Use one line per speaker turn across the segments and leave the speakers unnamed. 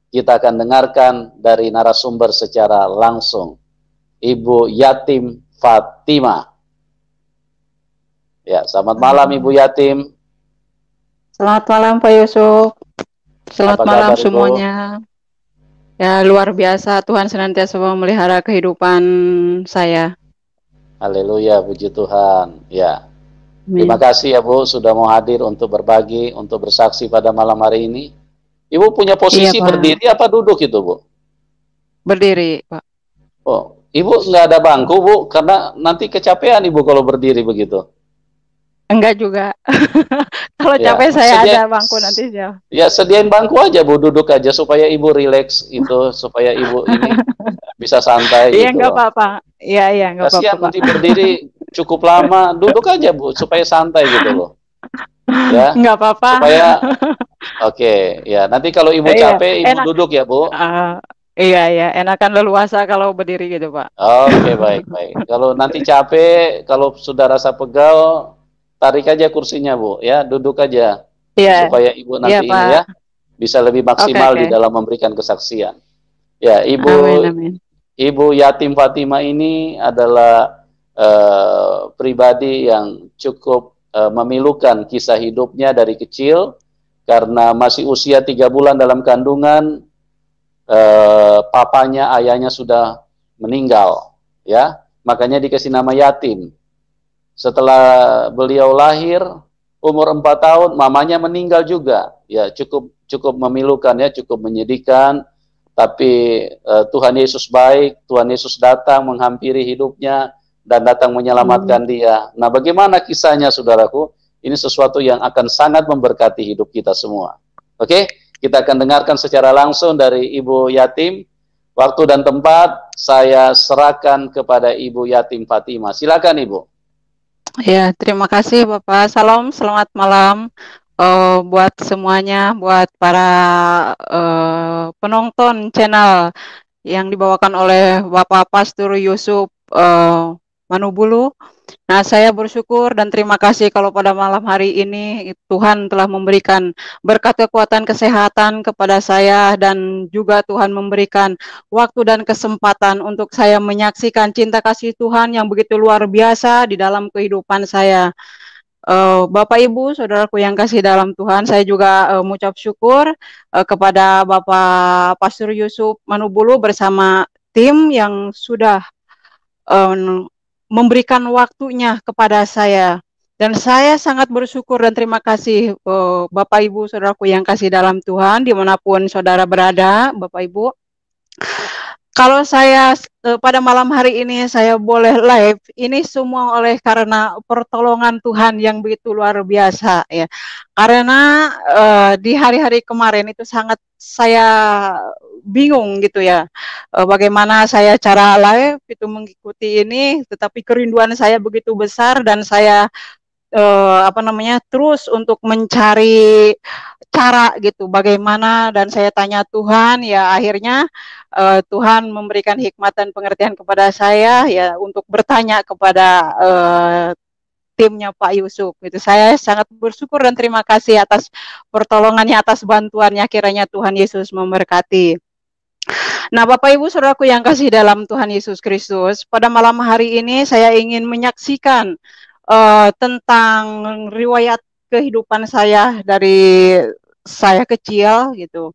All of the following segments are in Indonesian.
kita akan dengarkan dari narasumber secara langsung, Ibu Yatim Fatima. Ya, selamat malam Ibu Yatim.
Selamat malam Pak Yusuf. Selamat
Apa
malam
kabar Ibu?
semuanya. Ya luar biasa, Tuhan senantiasa memelihara kehidupan saya.
Haleluya, puji Tuhan. Ya, terima
Amin.
kasih ya Bu sudah mau hadir untuk berbagi, untuk bersaksi pada malam hari ini. Ibu punya
Iya
posisi
Pak,
berdiri apa duduk itu Bu?
berdiri Pak.
Oh, Ibu nggak ada bangku Bu, karena nanti kecapean Ibu kalau berdiri begitu.
Enggak juga. Kalau
Ya,
capek saya ada bangku nanti ya.
ya sediain bangku aja Bu, duduk aja supaya Ibu rileks itu, supaya Ibu ini bisa santai
Iya
gitu
enggak
loh.
apa-apa. Iya enggak apa-apa
Kasihan
Pak.
nanti berdiri cukup lama, duduk aja Bu, supaya santai gitu loh. Ya,
Enggak apa-apa.
supaya oke, ya nanti kalau Ibu
Iya,
capek, Ibu
enak.
duduk ya Bu.
Eh, iya, enakan leluasa kalau berdiri gitu Pak.
Oke, baik, baik. Kalau nanti capek, kalau sudah rasa pegal, tarik aja kursinya Bu, ya, duduk aja
Iya,
supaya Ibu
iya
nanti ini
Pak.
ya bisa lebih
Oke,
maksimal
oke.
di dalam memberikan kesaksian. Ya,
Amin, amin.
Ibu Yatim Fatima ini adalah pribadi yang cukup memilukan kisah hidupnya dari kecil karena masih usia 3 bulan dalam kandungan, papanya, ayahnya sudah meninggal, ya, makanya dikasih nama yatim. Setelah beliau lahir, umur 4 tahun, mamanya meninggal juga, ya cukup cukup memilukan ya, cukup menyedihkan. Tapi Tuhan Yesus baik, Tuhan Yesus datang menghampiri hidupnya dan datang
Amin.
menyelamatkan dia. Nah, bagaimana kisahnya saudaraku? Ini sesuatu yang akan sangat memberkati hidup kita semua. Oke, kita akan dengarkan secara langsung dari Ibu Yatim. Waktu dan tempat saya serahkan kepada Ibu Yatim Fatima. Silakan Ibu.
Ya, terima kasih Bapak. Salam, selamat malam buat semuanya, buat para penonton channel yang dibawakan oleh Bapak Pastor Yusuf Manubulu. Nah, saya bersyukur dan terima kasih kalau pada malam hari ini Tuhan telah memberikan berkat kekuatan kesehatan kepada saya dan juga Tuhan memberikan waktu dan kesempatan untuk saya menyaksikan cinta kasih Tuhan yang begitu luar biasa di dalam kehidupan saya. Bapak Ibu, saudaraku yang kasih dalam Tuhan, saya juga mengucap syukur kepada Bapak Pastor Yusuf Manubulu bersama tim yang sudah memberikan waktunya kepada saya. Dan saya sangat bersyukur dan terima kasih Bapak Ibu, saudaraku yang kasih dalam Tuhan, dimanapun saudara berada, Bapak Ibu. Kalau saya pada malam hari ini saya boleh live, ini semua oleh karena pertolongan Tuhan yang begitu luar biasa ya. Karena di hari-hari kemarin itu sangat saya bingung gitu ya. Bagaimana saya cara live itu mengikuti ini, tetapi kerinduan saya begitu besar dan saya terus untuk mencari cara gitu bagaimana dan saya tanya Tuhan ya akhirnya Tuhan memberikan hikmat dan pengertian kepada saya ya untuk bertanya kepada timnya Pak Yusuf gitu. Saya sangat bersyukur dan terima kasih atas pertolongannya, atas bantuannya, kiranya Tuhan Yesus memberkati. Nah, Bapak Ibu Saudaraku yang kasih dalam Tuhan Yesus Kristus, pada malam hari ini saya ingin menyaksikan tentang riwayat kehidupan saya dari saya kecil gitu.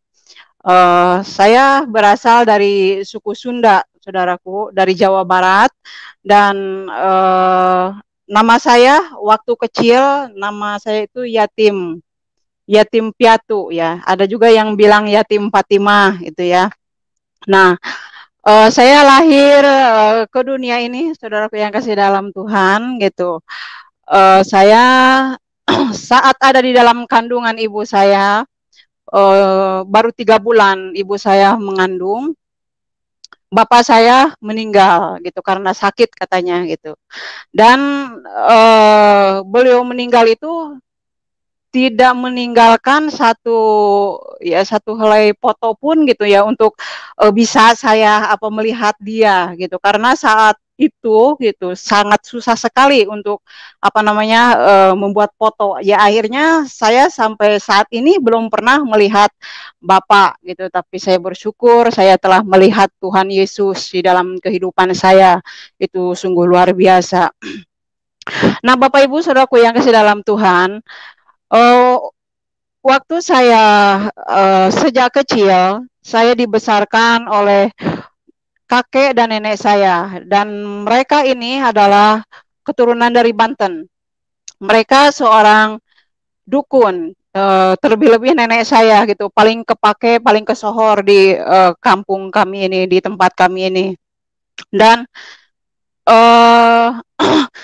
Saya berasal dari suku Sunda, saudaraku, dari Jawa Barat, dan nama saya waktu kecil, nama saya itu Yatim, Yatim Piatu ya. Ada juga yang bilang Yatim Fatimah itu ya. Nah, saya lahir ke dunia ini, saudaraku yang kasih dalam Tuhan gitu. Saya saat ada di dalam kandungan ibu saya, baru 3 bulan ibu saya mengandung, bapak saya meninggal gitu karena sakit katanya gitu. Dan beliau meninggal itu tidak meninggalkan satu helai foto pun gitu ya untuk bisa saya melihat dia gitu, karena saat itu gitu sangat susah sekali untuk membuat foto ya. Akhirnya saya sampai saat ini belum pernah melihat Bapak gitu, tapi saya bersyukur saya telah melihat Tuhan Yesus di dalam kehidupan saya. Itu sungguh luar biasa. Nah, Bapak Ibu Saudaraku yang kasih dalam Tuhan, waktu saya sejak kecil saya dibesarkan oleh kakek dan nenek saya, dan mereka ini adalah keturunan dari Banten. Mereka seorang dukun, terlebih-lebih nenek saya gitu, paling kepake, paling kesohor di kampung kami ini, di tempat kami ini. Dan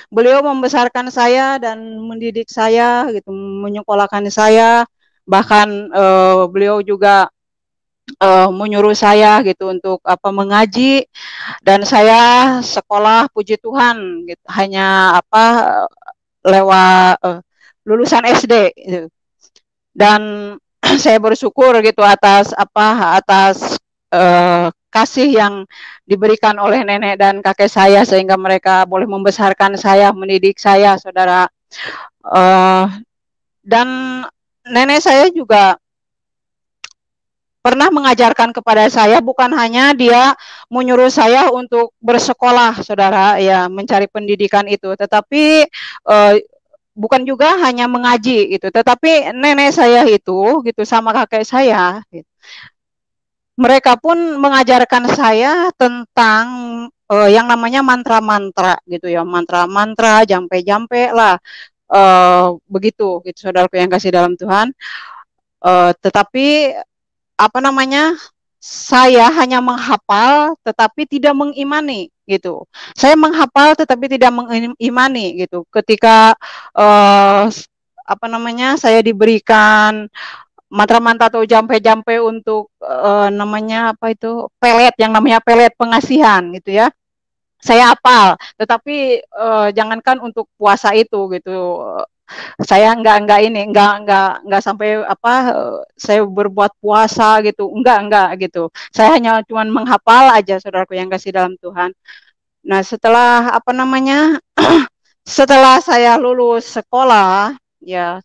beliau membesarkan saya dan mendidik saya gitu, menyekolahkan saya, bahkan beliau juga menyuruh saya gitu untuk mengaji, dan saya sekolah puji Tuhan gitu, hanya lewat lulusan SD gitu. Dan saya bersyukur gitu atas kasih yang diberikan oleh nenek dan kakek saya, sehingga mereka boleh membesarkan saya, mendidik saya, saudara. Dan nenek saya juga pernah mengajarkan kepada saya, bukan hanya dia menyuruh saya untuk bersekolah, saudara, ya, mencari pendidikan itu, tetapi bukan juga hanya mengaji gitu, tetapi nenek saya itu gitu sama kakek saya gitu, mereka pun mengajarkan saya tentang yang namanya mantra-mantra gitu ya, mantra-mantra, jampe-jampe lah, begitu gitu, saudaraku yang kasih dalam Tuhan. Tetapi saya hanya menghafal tetapi tidak mengimani gitu. Saya menghafal tetapi tidak mengimani gitu. Ketika saya diberikan mantra-mantra atau jampe-jampe untuk pelet, yang namanya pelet pengasihan gitu ya. Saya hafal, tetapi jangankan untuk puasa itu gitu. Saya enggak sampai saya berbuat puasa gitu, enggak gitu. Saya hanya cuman menghafal aja, saudaraku yang kasih dalam Tuhan. Nah, setelah setelah saya lulus sekolah ya,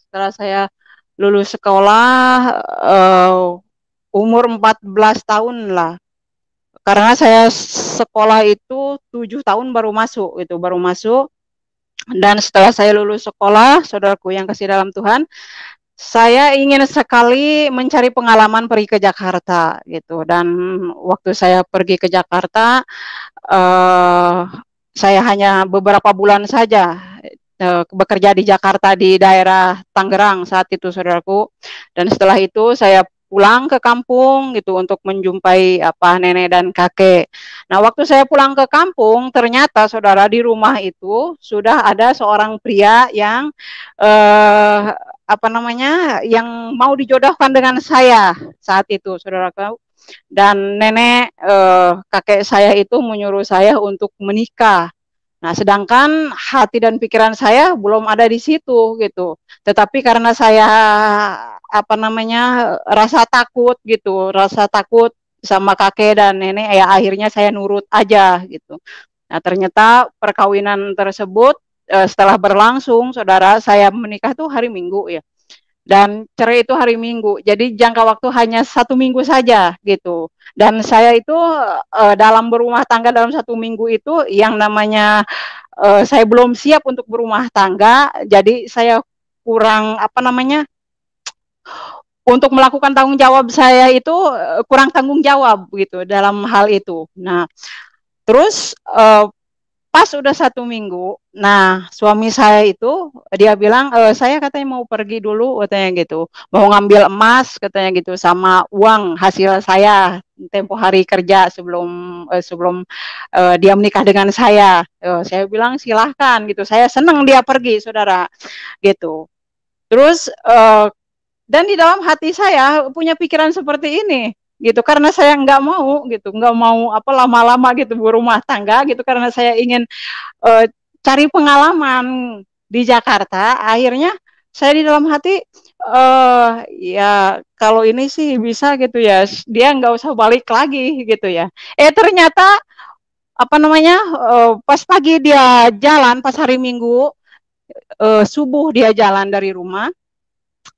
umur 14 tahun lah, karena saya sekolah itu 7 tahun baru masuk. Dan setelah saya lulus sekolah, saudaraku yang kasih dalam Tuhan, saya ingin sekali mencari pengalaman pergi ke Jakarta gitu. Dan waktu saya pergi ke Jakarta, saya hanya beberapa bulan saja bekerja di Jakarta, di daerah Tangerang saat itu, saudaraku. Dan setelah itu saya pulang ke kampung gitu untuk menjumpai nenek dan kakek. Nah, waktu saya pulang ke kampung, ternyata saudara, di rumah itu sudah ada seorang pria yang yang mau dijodohkan dengan saya saat itu, saudara. Dan nenek kakek saya itu menyuruh saya untuk menikah. Nah, sedangkan hati dan pikiran saya belum ada di situ gitu. Tetapi karena saya rasa takut sama kakek dan nenek, ya akhirnya saya nurut aja gitu. Nah, ternyata perkawinan tersebut setelah berlangsung, saudara, saya menikah tuh hari Minggu ya. Dan cerai itu hari Minggu, jadi jangka waktu hanya 1 minggu saja gitu. Dan saya itu dalam berumah tangga dalam 1 minggu itu, yang namanya saya belum siap untuk berumah tangga, jadi saya kurang untuk melakukan tanggung jawab saya itu kurang tanggung jawab gitu dalam hal itu. Nah, terus pas udah 1 minggu, nah suami saya itu dia bilang, saya katanya mau pergi dulu katanya gitu, mau ngambil emas katanya gitu, sama uang hasil saya tempo hari kerja sebelum dia menikah dengan saya. Saya bilang silahkan gitu, saya senang dia pergi, saudara, gitu. Terus dan di dalam hati saya punya pikiran seperti ini gitu, karena saya nggak mau lama-lama gitu berumah tangga gitu, karena saya ingin cari pengalaman di Jakarta. Akhirnya saya di dalam hati Ya kalau ini sih bisa gitu ya, dia nggak usah balik lagi gitu ya. Ternyata apa namanya, pas pagi dia jalan, pas hari Minggu, subuh dia jalan dari rumah,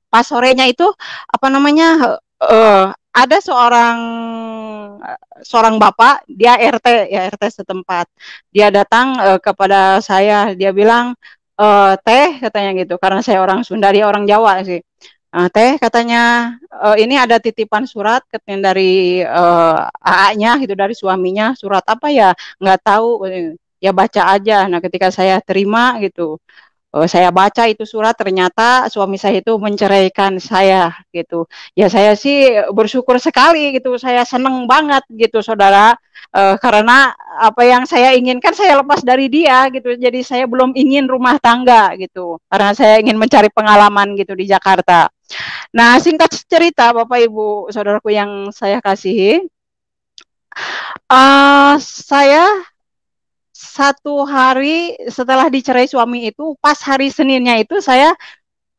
pas sorenya itu apa namanya, ada seorang bapak, dia RT ya, RT setempat. Dia datang kepada saya, dia bilang, teh katanya gitu, karena saya orang Sunda, dia orang Jawa sih. Teh katanya, ini ada titipan surat katanya dari AA-nya gitu, dari suaminya. Surat apa ya? Nggak tahu. Ya baca aja. Nah ketika saya terima gitu, saya baca itu surat, ternyata suami saya itu menceraikan saya gitu. Ya saya sih bersyukur sekali gitu, saya seneng banget gitu saudara, karena apa yang saya inginkan saya lepas dari dia gitu. Jadi saya belum ingin rumah tangga gitu, karena saya ingin mencari pengalaman gitu di Jakarta. Nah singkat cerita Bapak Ibu saudaraku yang saya kasihi, saya satu hari setelah dicerai suami itu, pas hari Seninnya itu saya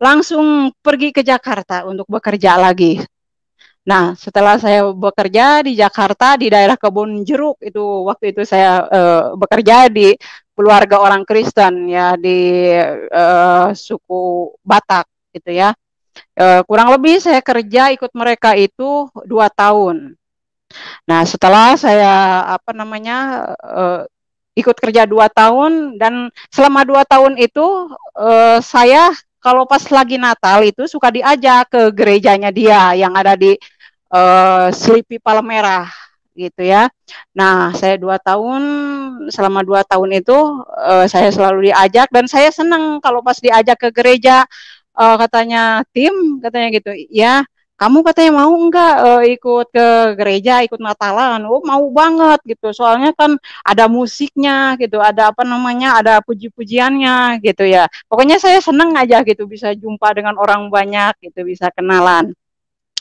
langsung pergi ke Jakarta untuk bekerja lagi. Nah, setelah saya bekerja di Jakarta di daerah Kebun Jeruk itu, waktu itu saya bekerja di keluarga orang Kristen ya, di suku Batak gitu ya. Kurang lebih saya kerja ikut mereka itu 2 tahun. Nah, setelah saya apa namanya, ikut kerja 2 tahun, dan selama 2 tahun itu saya kalau pas lagi Natal itu suka diajak ke gerejanya dia yang ada di Selipi Palmerah gitu ya. Nah, saya 2 tahun, selama 2 tahun itu saya selalu diajak, dan saya senang kalau pas diajak ke gereja, katanya tim, katanya gitu, ya kamu katanya mau enggak ikut ke gereja, ikut Natalan? Oh mau banget gitu, soalnya kan ada musiknya gitu, ada apa namanya, ada puji-pujiannya gitu ya. Pokoknya saya senang aja gitu bisa jumpa dengan orang banyak gitu, bisa kenalan.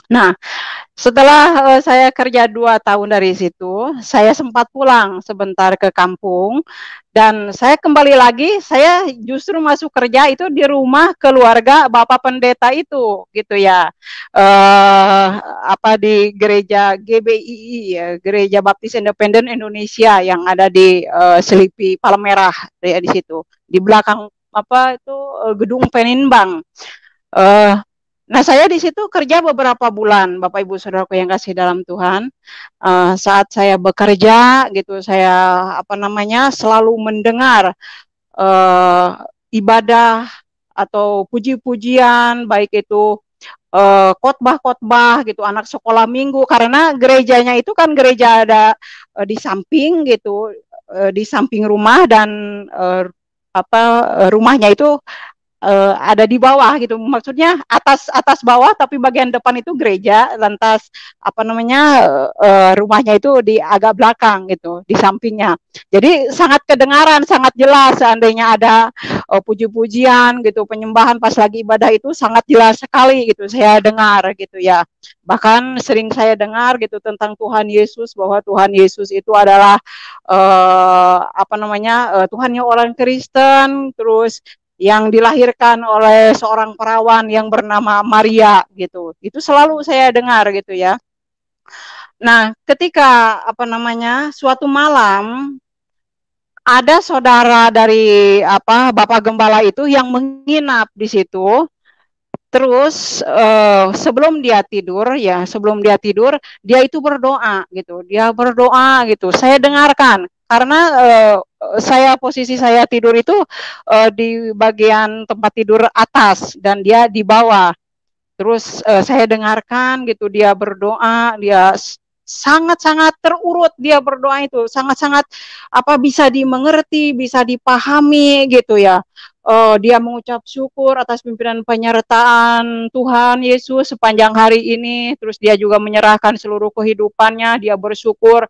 Nah, setelah saya kerja 2 tahun dari situ, saya sempat pulang sebentar ke kampung, dan saya kembali lagi, saya justru masuk kerja itu di rumah keluarga Bapak Pendeta itu, gitu ya. Apa di gereja GBII ya, Gereja Baptis Independen Indonesia yang ada di Selipi Palmerah ya, di situ. Di belakang apa itu gedung Penimbang. Eh, Nah, saya di situ kerja beberapa bulan, Bapak Ibu Saudaraku yang kasih dalam Tuhan. Saat saya bekerja gitu, saya apa namanya, selalu mendengar ibadah atau puji-pujian, baik itu khotbah-khotbah gitu, anak sekolah minggu, karena gerejanya itu kan gereja ada di samping gitu, di samping rumah, dan apa rumahnya itu ada di bawah gitu, maksudnya atas atas bawah, tapi bagian depan itu gereja, lantas apa namanya, rumahnya itu di agak belakang gitu, di sampingnya. Jadi sangat kedengaran, sangat jelas seandainya ada puji-pujian gitu, penyembahan pas lagi ibadah itu sangat jelas sekali gitu saya dengar gitu ya. Bahkan sering saya dengar gitu tentang Tuhan Yesus, bahwa Tuhan Yesus itu adalah apa namanya, Tuhannya orang Kristen, terus yang dilahirkan oleh seorang perawan yang bernama Maria gitu. Itu selalu saya dengar gitu ya. Nah, ketika apa namanya, suatu malam ada saudara dari apa Bapak Gembala itu yang menginap di situ. Terus sebelum dia tidur ya, sebelum dia tidur dia itu berdoa gitu. Dia berdoa gitu. Saya dengarkan karena saya posisi saya tidur itu di bagian tempat tidur atas dan dia di bawah. Terus saya dengarkan gitu dia berdoa, dia sangat-sangat terurut dia berdoa itu, sangat-sangat apa bisa dimengerti, bisa dipahami gitu ya. Dia mengucap syukur atas pimpinan penyertaan Tuhan Yesus sepanjang hari ini. Terus dia juga menyerahkan seluruh kehidupannya, dia bersyukur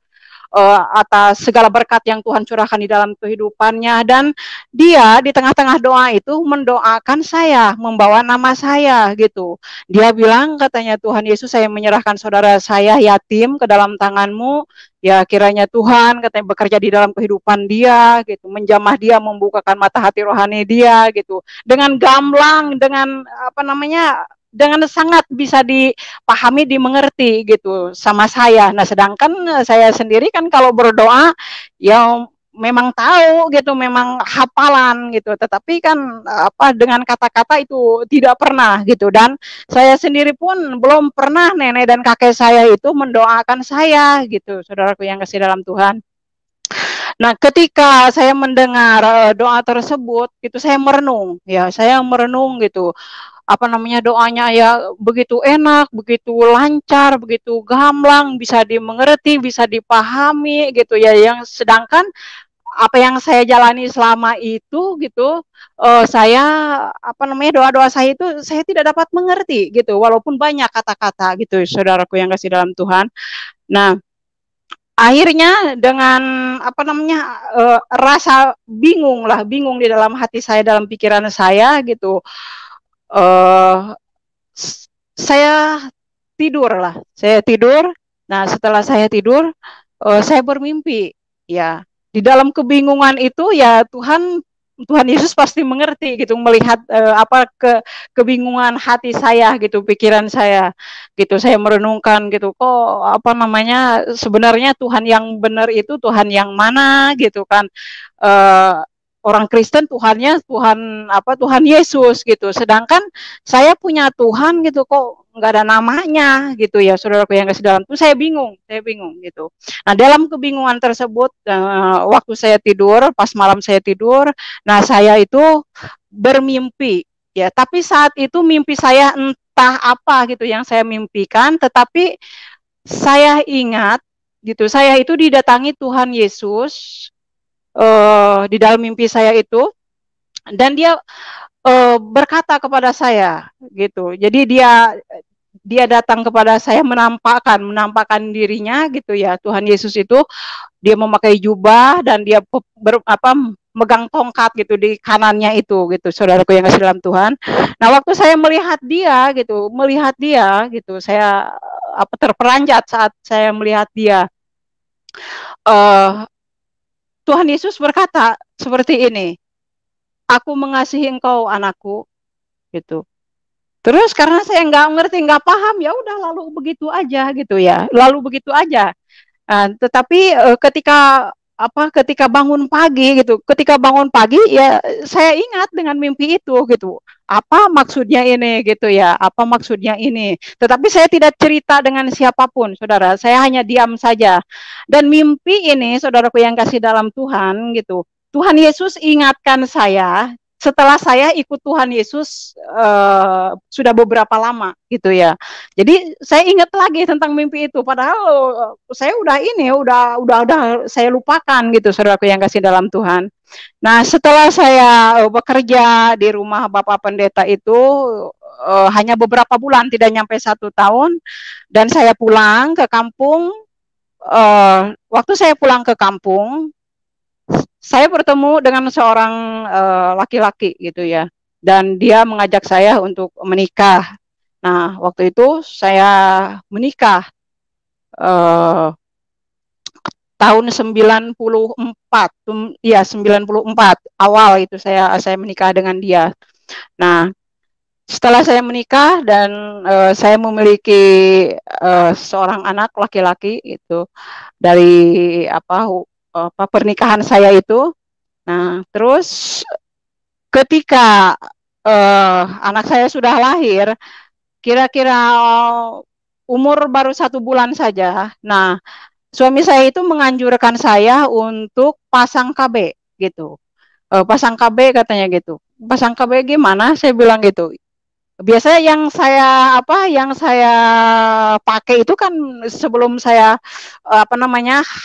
atas segala berkat yang Tuhan curahkan di dalam kehidupannya, dan dia di tengah-tengah doa itu mendoakan saya, membawa nama saya gitu. Dia bilang katanya, Tuhan Yesus, saya menyerahkan saudara saya yatim ke dalam tanganmu, ya kiranya Tuhan katanya bekerja di dalam kehidupan dia gitu, menjamah dia, membukakan mata hati rohani dia gitu, dengan gamblang, dengan apa namanya, dengan sangat bisa dipahami, dimengerti gitu sama saya. Nah, sedangkan saya sendiri kan kalau berdoa ya memang tahu gitu, memang hafalan gitu, tetapi kan apa dengan kata-kata itu tidak pernah gitu. Dan saya sendiri pun belum pernah nenek dan kakek saya itu mendoakan saya gitu, saudaraku yang kasih dalam Tuhan. Nah, ketika saya mendengar doa tersebut, itu saya merenung, ya, saya merenung gitu. Apa namanya doanya ya begitu enak, begitu lancar, begitu gamblang, bisa dimengerti, bisa dipahami gitu ya. Yang sedangkan apa yang saya jalani selama itu gitu, saya apa namanya doa-doa saya itu saya tidak dapat mengerti gitu, walaupun banyak kata-kata gitu, saudaraku yang kasih dalam Tuhan. Nah, akhirnya dengan apa namanya rasa bingung lah, bingung di dalam hati saya, dalam pikiran saya gitu, uh, saya tidur lah, saya tidur. Nah, setelah saya tidur, saya bermimpi, ya. Di dalam kebingungan itu ya Tuhan Yesus pasti mengerti gitu, melihat apa kebingungan hati saya gitu, pikiran saya gitu. Saya merenungkan gitu, kok apa namanya sebenarnya Tuhan yang benar itu Tuhan yang mana gitu kan. Uh, Orang Kristen Tuhannya Tuhan apa Tuhan Yesus gitu. Sedangkan saya punya Tuhan gitu kok nggak ada namanya gitu ya, saudaraku yang kasih dalam itu saya bingung gitu. Nah, dalam kebingungan tersebut waktu saya tidur, pas malam saya tidur, nah saya itu bermimpi ya, tapi saat itu mimpi saya entah apa gitu yang saya mimpikan, tetapi saya ingat gitu, saya itu didatangi Tuhan Yesus di dalam mimpi saya itu, dan dia berkata kepada saya gitu. Jadi dia datang kepada saya, menampakkan dirinya gitu ya. Tuhan Yesus itu dia memakai jubah dan dia megang tongkat gitu di kanannya itu gitu, saudaraku yang kasih dalam Tuhan. Nah, waktu saya melihat dia gitu, saya terperanjat saat saya melihat dia. Tuhan Yesus berkata seperti ini, aku mengasihi engkau anakku gitu. Terus karena saya nggak ngerti, nggak paham, ya udah lalu begitu aja gitu ya, lalu begitu aja. Tetapi ketika bangun pagi gitu, ketika bangun pagi ya saya ingat dengan mimpi itu gitu. Apa maksudnya ini gitu ya? Apa maksudnya ini? Tetapi saya tidak cerita dengan siapapun, saudara. Saya hanya diam saja. Dan mimpi ini, saudaraku yang kasih dalam Tuhan gitu. Tuhan Yesus ingatkan saya setelah saya ikut Tuhan Yesus sudah beberapa lama gitu ya. Jadi saya ingat lagi tentang mimpi itu, padahal saya udah saya lupakan gitu, saudaraku yang kasih dalam Tuhan. Nah, setelah saya bekerja di rumah Bapak Pendeta itu hanya beberapa bulan, tidak nyampe 1 tahun, dan saya pulang ke kampung. Waktu saya pulang ke kampung, saya bertemu dengan seorang laki-laki gitu ya, dan dia mengajak saya untuk menikah. Nah, waktu itu saya menikah tahun 94, ya 94 awal itu saya menikah dengan dia. Nah, setelah saya menikah dan saya memiliki seorang anak laki-laki itu dari pernikahan saya itu. Nah, terus ketika anak saya sudah lahir, kira-kira umur baru 1 bulan saja. Nah, suami saya itu menganjurkan saya untuk pasang KB gitu. Pasang KB katanya gitu. Pasang KB gimana? Saya bilang gitu. Biasanya yang saya pakai itu kan sebelum saya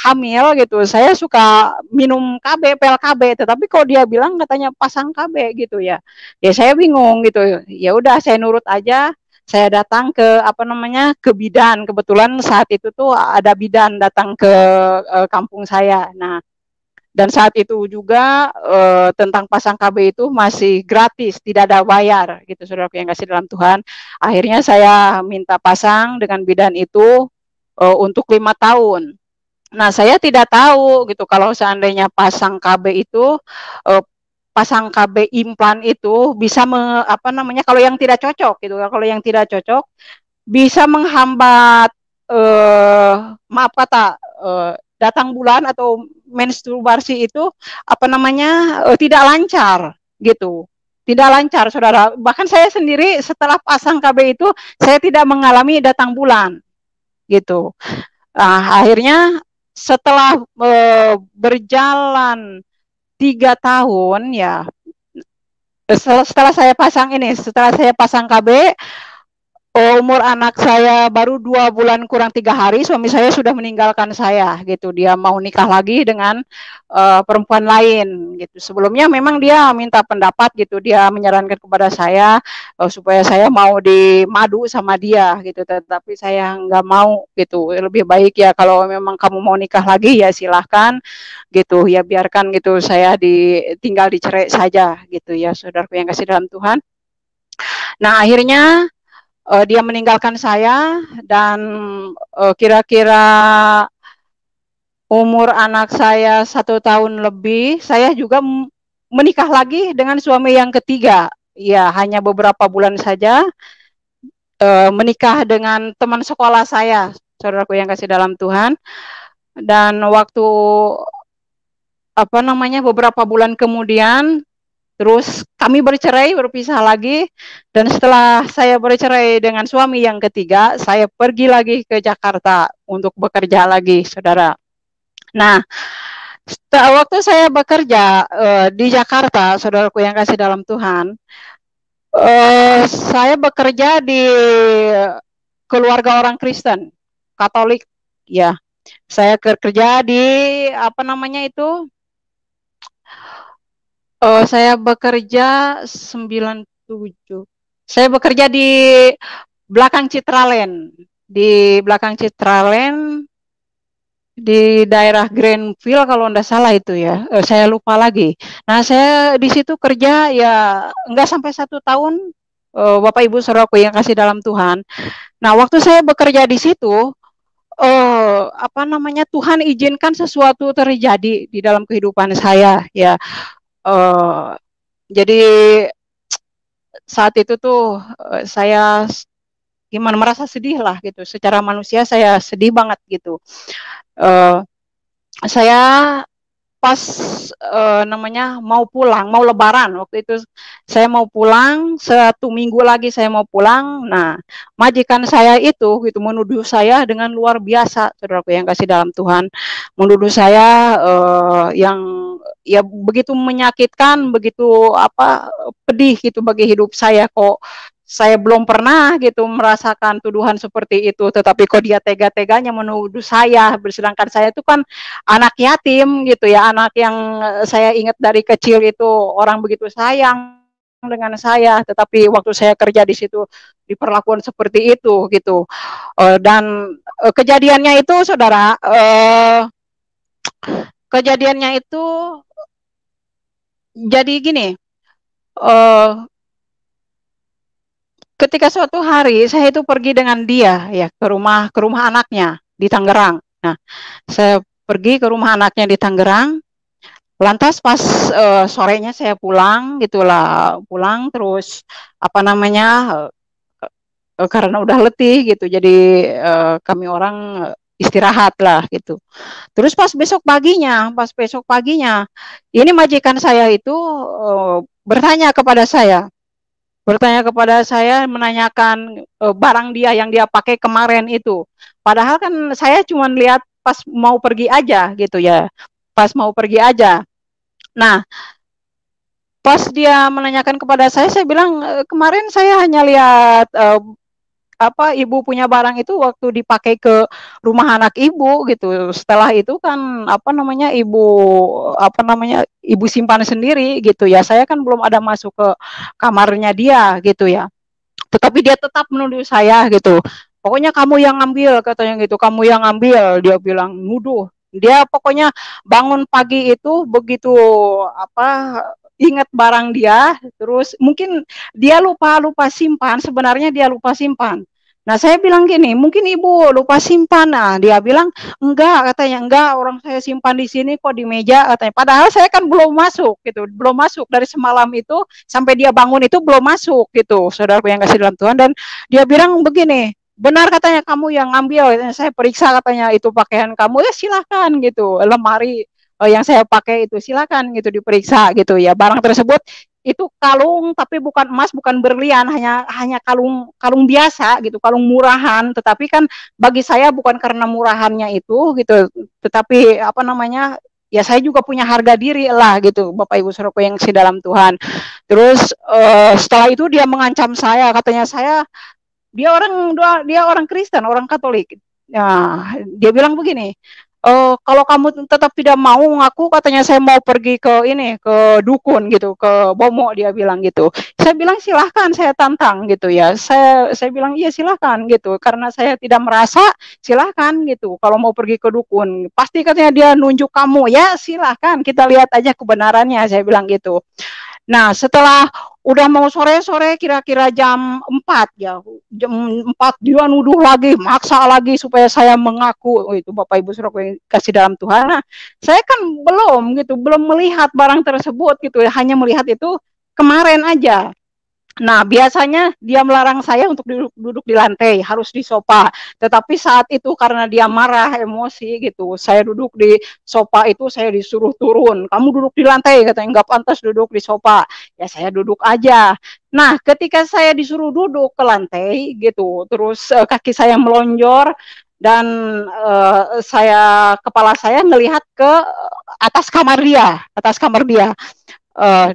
hamil gitu, saya suka minum KB, pel KB, tetapi kok dia bilang katanya pasang KB gitu ya. Ya saya bingung gitu. Ya udah saya nurut aja. Saya datang ke ke bidan. Kebetulan saat itu tuh ada bidan datang ke kampung saya. Nah, dan saat itu juga tentang pasang KB itu masih gratis, tidak ada bayar gitu, saudaraku yang kasih dalam Tuhan. Akhirnya saya minta pasang dengan bidan itu untuk 5 tahun. Nah, saya tidak tahu gitu kalau seandainya pasang KB itu pasang KB implan itu bisa kalau yang tidak cocok gitu, kalau yang tidak cocok bisa menghambat maaf kata datang bulan atau menstruasi itu tidak lancar gitu. Tidak lancar, saudara. Bahkan saya sendiri setelah pasang KB itu saya tidak mengalami datang bulan gitu. Nah, akhirnya setelah berjalan 3 tahun ya, setelah saya pasang KB, umur anak saya baru 2 bulan kurang 3 hari, suami saya sudah meninggalkan saya gitu. Dia mau nikah lagi dengan perempuan lain gitu. Sebelumnya memang dia minta pendapat gitu, dia menyarankan kepada saya supaya saya mau dimadu sama dia gitu. Tetapi saya nggak mau gitu. Lebih baik ya kalau memang kamu mau nikah lagi ya silahkan gitu. Ya biarkan gitu, saya tinggal dicerai saja gitu ya, saudaraku yang kasih dalam Tuhan. Nah akhirnya dia meninggalkan saya dan kira-kira umur anak saya 1 tahun lebih, saya juga menikah lagi dengan suami yang ketiga. Ya, hanya beberapa bulan saja menikah dengan teman sekolah saya, saudaraku yang kasih dalam Tuhan. Dan waktu beberapa bulan kemudian terus kami berpisah lagi, dan setelah saya bercerai dengan suami yang ketiga, saya pergi lagi ke Jakarta untuk bekerja lagi, saudara. Nah, waktu saya bekerja di Jakarta, saudaraku yang kasih dalam Tuhan, saya bekerja di keluarga orang Kristen, Katolik, ya. Saya kerja di saya bekerja 97. Saya bekerja di belakang Citraland. Di belakang Citraland di daerah Greenville kalau enggak salah itu ya. Saya lupa lagi. Nah, saya di situ kerja ya enggak sampai 1 tahun, Bapak Ibu Saudaraku yang kasih dalam Tuhan. Nah, waktu saya bekerja di situ, Tuhan izinkan sesuatu terjadi di dalam kehidupan saya ya. Jadi saat itu tuh saya merasa sedih lah gitu. Secara manusia saya sedih banget gitu. Saya pas mau pulang, mau lebaran waktu itu, saya mau pulang 1 minggu lagi saya mau pulang. Nah, majikan saya itu gitu menuduh saya dengan luar biasa, saudaraku yang kasih dalam Tuhan, menuduh saya yang ya begitu menyakitkan, begitu pedih gitu bagi hidup saya. Kok saya belum pernah gitu merasakan tuduhan seperti itu, tetapi kok dia tega-teganya menuduh saya, sedangkan saya itu kan anak yatim gitu ya, anak yang saya ingat dari kecil itu orang begitu sayang dengan saya, tetapi waktu saya kerja di situ diperlakukan seperti itu gitu. Dan kejadiannya itu, saudara, kejadiannya itu jadi gini, ketika suatu hari saya itu pergi dengan dia ya ke rumah anaknya di Tangerang. Nah, saya pergi ke rumah anaknya di Tangerang. Lantas pas sorenya saya pulang gitulah, pulang terus karena udah letih gitu. Jadi kami orang istirahat lah gitu. Terus pas besok paginya, ini majikan saya itu bertanya kepada saya, menanyakan barang dia yang dia pakai kemarin itu. Padahal kan saya cuma lihat pas mau pergi aja gitu ya, pas mau pergi aja. Nah, pas dia menanyakan kepada saya bilang kemarin saya hanya lihat ibu punya barang itu waktu dipakai ke rumah anak ibu gitu. Setelah itu kan ibu simpan sendiri gitu ya. Saya kan belum ada masuk ke kamarnya dia gitu ya. Tetapi dia tetap menuduh saya gitu. Pokoknya kamu yang ngambil, katanya gitu. Kamu yang ngambil, dia bilang nuduh. Dia pokoknya bangun pagi itu begitu ingat barang dia, terus mungkin dia lupa simpan, sebenarnya dia lupa simpan. Nah, saya bilang gini, mungkin ibu lupa simpan. Nah, dia bilang, enggak, katanya, enggak, orang saya simpan di sini kok di meja, katanya. Padahal saya kan belum masuk, gitu, belum masuk dari semalam itu sampai dia bangun itu belum masuk, gitu, saudaraku yang kasih dalam Tuhan. Dan dia bilang begini, benar katanya kamu yang ngambil, saya periksa katanya itu pakaian kamu, ya silahkan gitu, lemari yang saya pakai itu silakan gitu diperiksa gitu ya. Barang tersebut itu kalung tapi bukan emas, bukan berlian, hanya kalung biasa gitu, kalung murahan, tetapi kan bagi saya bukan karena murahannya itu gitu, tetapi apa namanya, ya saya juga punya harga diri lah gitu, Bapak Ibu Saudaraku yang si dalam Tuhan. Terus setelah itu dia mengancam saya, katanya saya, dia orang Kristen, orang Katolik. Nah, dia bilang begini, kalau kamu tetap tidak mau ngaku, katanya saya mau pergi ke ini, ke dukun gitu, ke Bomo, dia bilang gitu. Saya bilang silahkan, saya tantang gitu ya. Saya bilang iya silahkan gitu, karena saya tidak merasa, silahkan gitu. Kalau mau pergi ke dukun, pasti katanya dia nunjuk kamu, ya silahkan, kita lihat aja kebenarannya, saya bilang gitu. Nah, setelah udah mau sore-sore kira-kira jam 4 ya. Jam 4 dia nuduh lagi, maksa lagi supaya saya mengaku. Oh, itu Bapak Ibu Saudara yang kasih dalam Tuhan. Nah, saya kan belum gitu, belum melihat barang tersebut gitu ya, hanya melihat itu kemarin aja. Nah, biasanya dia melarang saya untuk duduk di lantai, harus di sofa. Tetapi saat itu karena dia marah, emosi gitu, saya duduk di sofa itu, saya disuruh turun. Kamu duduk di lantai, katanya, nggak pantas duduk di sofa. Ya saya duduk aja. Nah, ketika saya disuruh duduk ke lantai gitu, terus kaki saya melonjor, dan kepala saya melihat ke atas kamar dia.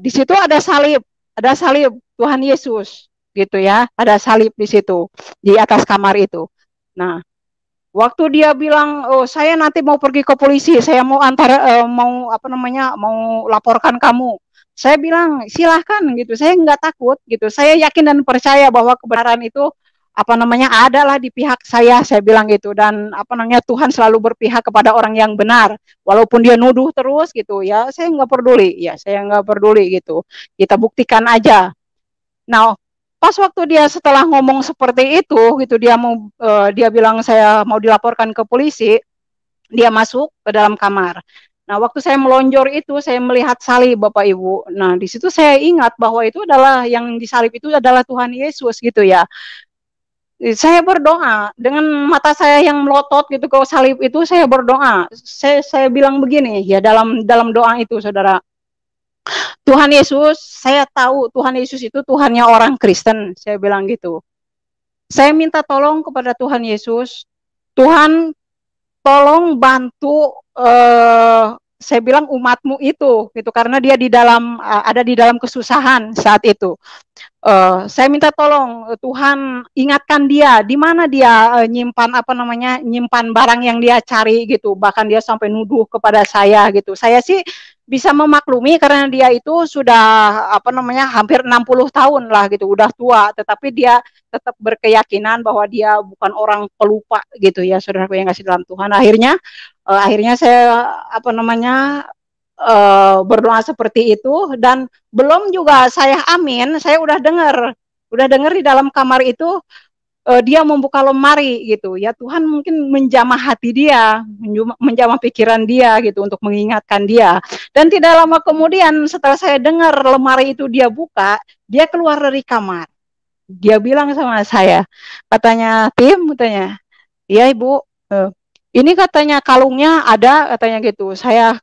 Di situ ada salib Tuhan Yesus gitu ya, ada salib di situ di atas kamar itu. Nah, waktu dia bilang, oh saya nanti mau pergi ke polisi, saya mau mau apa namanya, mau laporkan kamu. Saya bilang silahkan gitu, saya nggak takut gitu, saya yakin dan percaya bahwa kebenaran itu apa namanya adalah di pihak saya bilang gitu, dan apa namanya Tuhan selalu berpihak kepada orang yang benar, walaupun dia nuduh terus gitu ya, saya nggak peduli gitu, kita buktikan aja. Nah, pas waktu dia setelah ngomong seperti itu gitu, dia bilang saya mau dilaporkan ke polisi, dia masuk ke dalam kamar. Nah, waktu saya melonjor itu, saya melihat salib Bapak Ibu. Nah, di situ saya ingat bahwa itu adalah yang disalib itu adalah Tuhan Yesus gitu ya. Saya berdoa dengan mata saya yang melotot gitu ke salib itu, saya berdoa. Saya bilang begini ya, dalam doa itu Saudara. Tuhan Yesus, saya tahu Tuhan Yesus itu Tuhannya orang Kristen, saya bilang gitu. Saya minta tolong kepada Tuhan Yesus, Tuhan tolong bantu saya bilang umatmu itu gitu, karena dia ada di dalam kesusahan saat itu. Saya minta tolong Tuhan ingatkan dia di mana dia nyimpan barang yang dia cari gitu, bahkan dia sampai nuduh kepada saya gitu. Saya sih bisa memaklumi karena dia itu sudah hampir 60 tahun lah gitu, udah tua, tetapi dia tetap berkeyakinan bahwa dia bukan orang pelupa gitu ya, saudaraku yang kasih dalam Tuhan. Akhirnya saya berdoa seperti itu, dan belum juga saya amin, saya udah dengar di dalam kamar itu dia membuka lemari gitu ya. Tuhan mungkin menjamah hati dia, menjamah pikiran dia gitu untuk mengingatkan dia. Dan tidak lama kemudian setelah saya dengar lemari itu dia buka, dia keluar dari kamar. Dia bilang sama saya, katanya, katanya, iya Ibu, ini katanya kalungnya ada, katanya gitu. Saya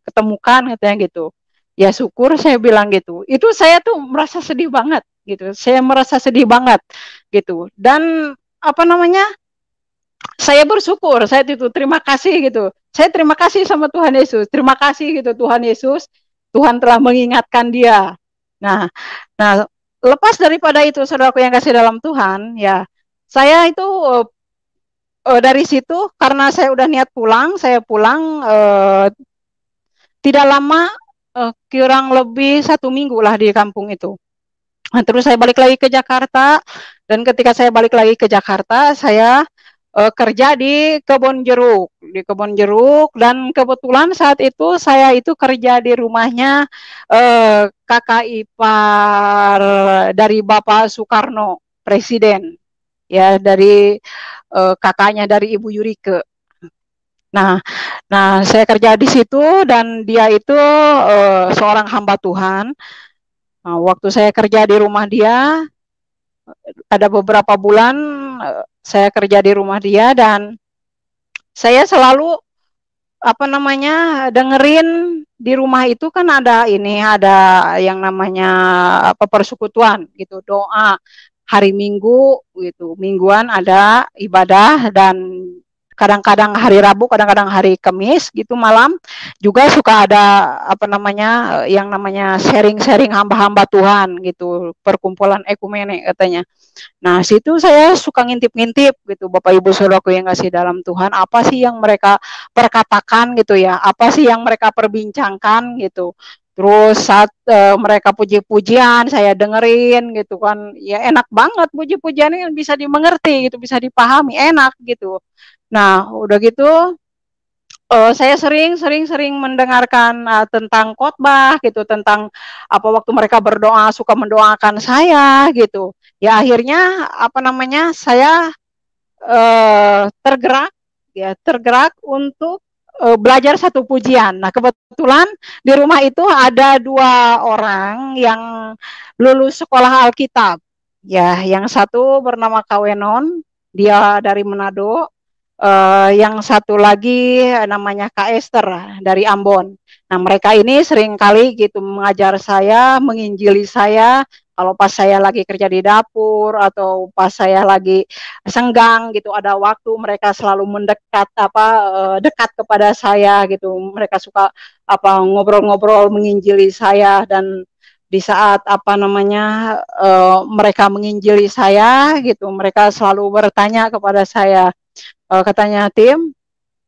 ketemukan, katanya gitu. Ya syukur, saya bilang gitu. Itu saya tuh merasa sedih banget gitu. Saya merasa sedih banget gitu. Dan saya bersyukur, saya itu terima kasih gitu. Saya terima kasih sama Tuhan Yesus. Terima kasih gitu Tuhan Yesus. Tuhan telah mengingatkan dia. Nah, lepas daripada itu saudaraku yang kasih dalam Tuhan, ya saya itu dari situ karena saya udah niat pulang, saya pulang tidak lama, kurang lebih 1 minggu lah di kampung itu. Nah, terus saya balik lagi ke Jakarta, dan ketika saya balik lagi ke Jakarta, saya kerja di kebun jeruk, dan kebetulan saat itu saya itu kerja di rumahnya kakak ipar dari Bapak Soekarno. presiden, ya dari kakaknya dari Ibu Yurike. Nah, saya kerja di situ dan dia itu seorang hamba Tuhan. Nah, waktu saya kerja di rumah dia, ada beberapa bulan saya kerja di rumah dia dan saya selalu dengerin di rumah itu kan ada yang namanya persekutuan gitu, doa hari Minggu gitu, mingguan ada ibadah dan kadang-kadang hari Rabu, kadang-kadang hari Kamis gitu malam juga suka ada yang namanya sharing-sharing hamba-hamba Tuhan gitu, perkumpulan ekumene katanya. Nah, situ saya suka ngintip-ngintip gitu, Bapak Ibu Saudaraku yang kasih dalam Tuhan, apa sih yang mereka perkatakan gitu ya, apa sih yang mereka perbincangkan gitu. Terus saat mereka puji-pujian, saya dengerin gitu kan, ya enak banget puji-pujian ini bisa dimengerti gitu, bisa dipahami, enak gitu. Nah, udah gitu saya sering mendengarkan tentang khotbah gitu, tentang waktu mereka berdoa suka mendoakan saya gitu. Ya akhirnya saya tergerak untuk belajar satu pujian. Nah, kebetulan di rumah itu ada 2 orang yang lulus sekolah Alkitab. Ya, yang satu bernama Kawenon, dia dari Manado. Yang satu lagi namanya Kak Esther dari Ambon. Nah, mereka ini sering kali gitu mengajar saya, menginjili saya kalau pas saya lagi kerja di dapur atau pas saya lagi senggang gitu, ada waktu mereka selalu dekat kepada saya gitu. Mereka suka ngobrol-ngobrol menginjili saya dan di saat mereka menginjili saya gitu, mereka selalu bertanya kepada saya, katanya, Tim,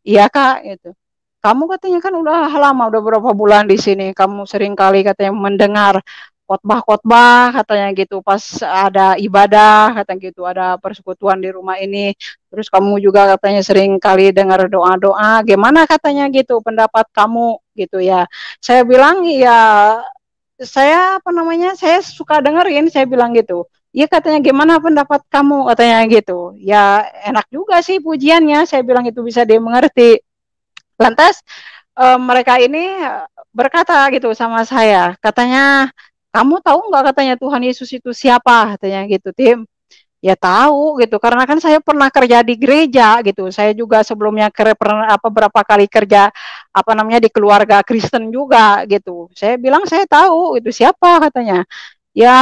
iya Kak, gitu. Kamu katanya kan udah lama, udah berapa bulan di sini, kamu sering kali katanya mendengar khotbah-khotbah katanya gitu, pas ada ibadah katanya gitu, ada persekutuan di rumah ini, terus kamu juga katanya sering kali dengar doa-doa, gimana katanya gitu pendapat kamu gitu ya. Saya bilang ya saya saya suka dengerin, saya bilang gitu. Iya katanya gimana pendapat kamu katanya gitu. Ya enak juga sih pujiannya, saya bilang itu bisa dia mengerti. Lantas mereka ini berkata gitu sama saya, katanya kamu tahu nggak katanya Tuhan Yesus itu siapa katanya gitu, Tim. Ya tahu gitu, karena kan saya pernah kerja di gereja gitu. Saya juga sebelumnya pernah berapa kali kerja di keluarga Kristen juga gitu. Saya bilang saya tahu itu siapa katanya. Ya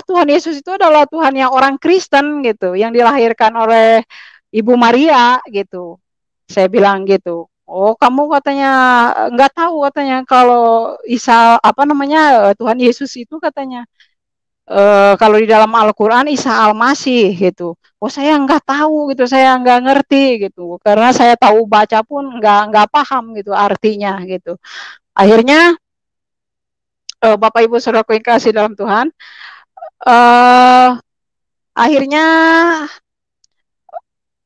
Tuhan Yesus itu adalah Tuhan yang orang Kristen gitu, yang dilahirkan oleh Ibu Maria gitu. Saya bilang gitu. Oh, kamu katanya nggak tahu katanya kalau Isa Tuhan Yesus itu katanya kalau di dalam Al-Quran Isa Al-Masih gitu. Oh, saya nggak tahu gitu, saya nggak ngerti gitu, karena saya tahu baca pun nggak paham gitu artinya gitu. Akhirnya Bapak Ibu Saudaraku yang kasih dalam Tuhan, akhirnya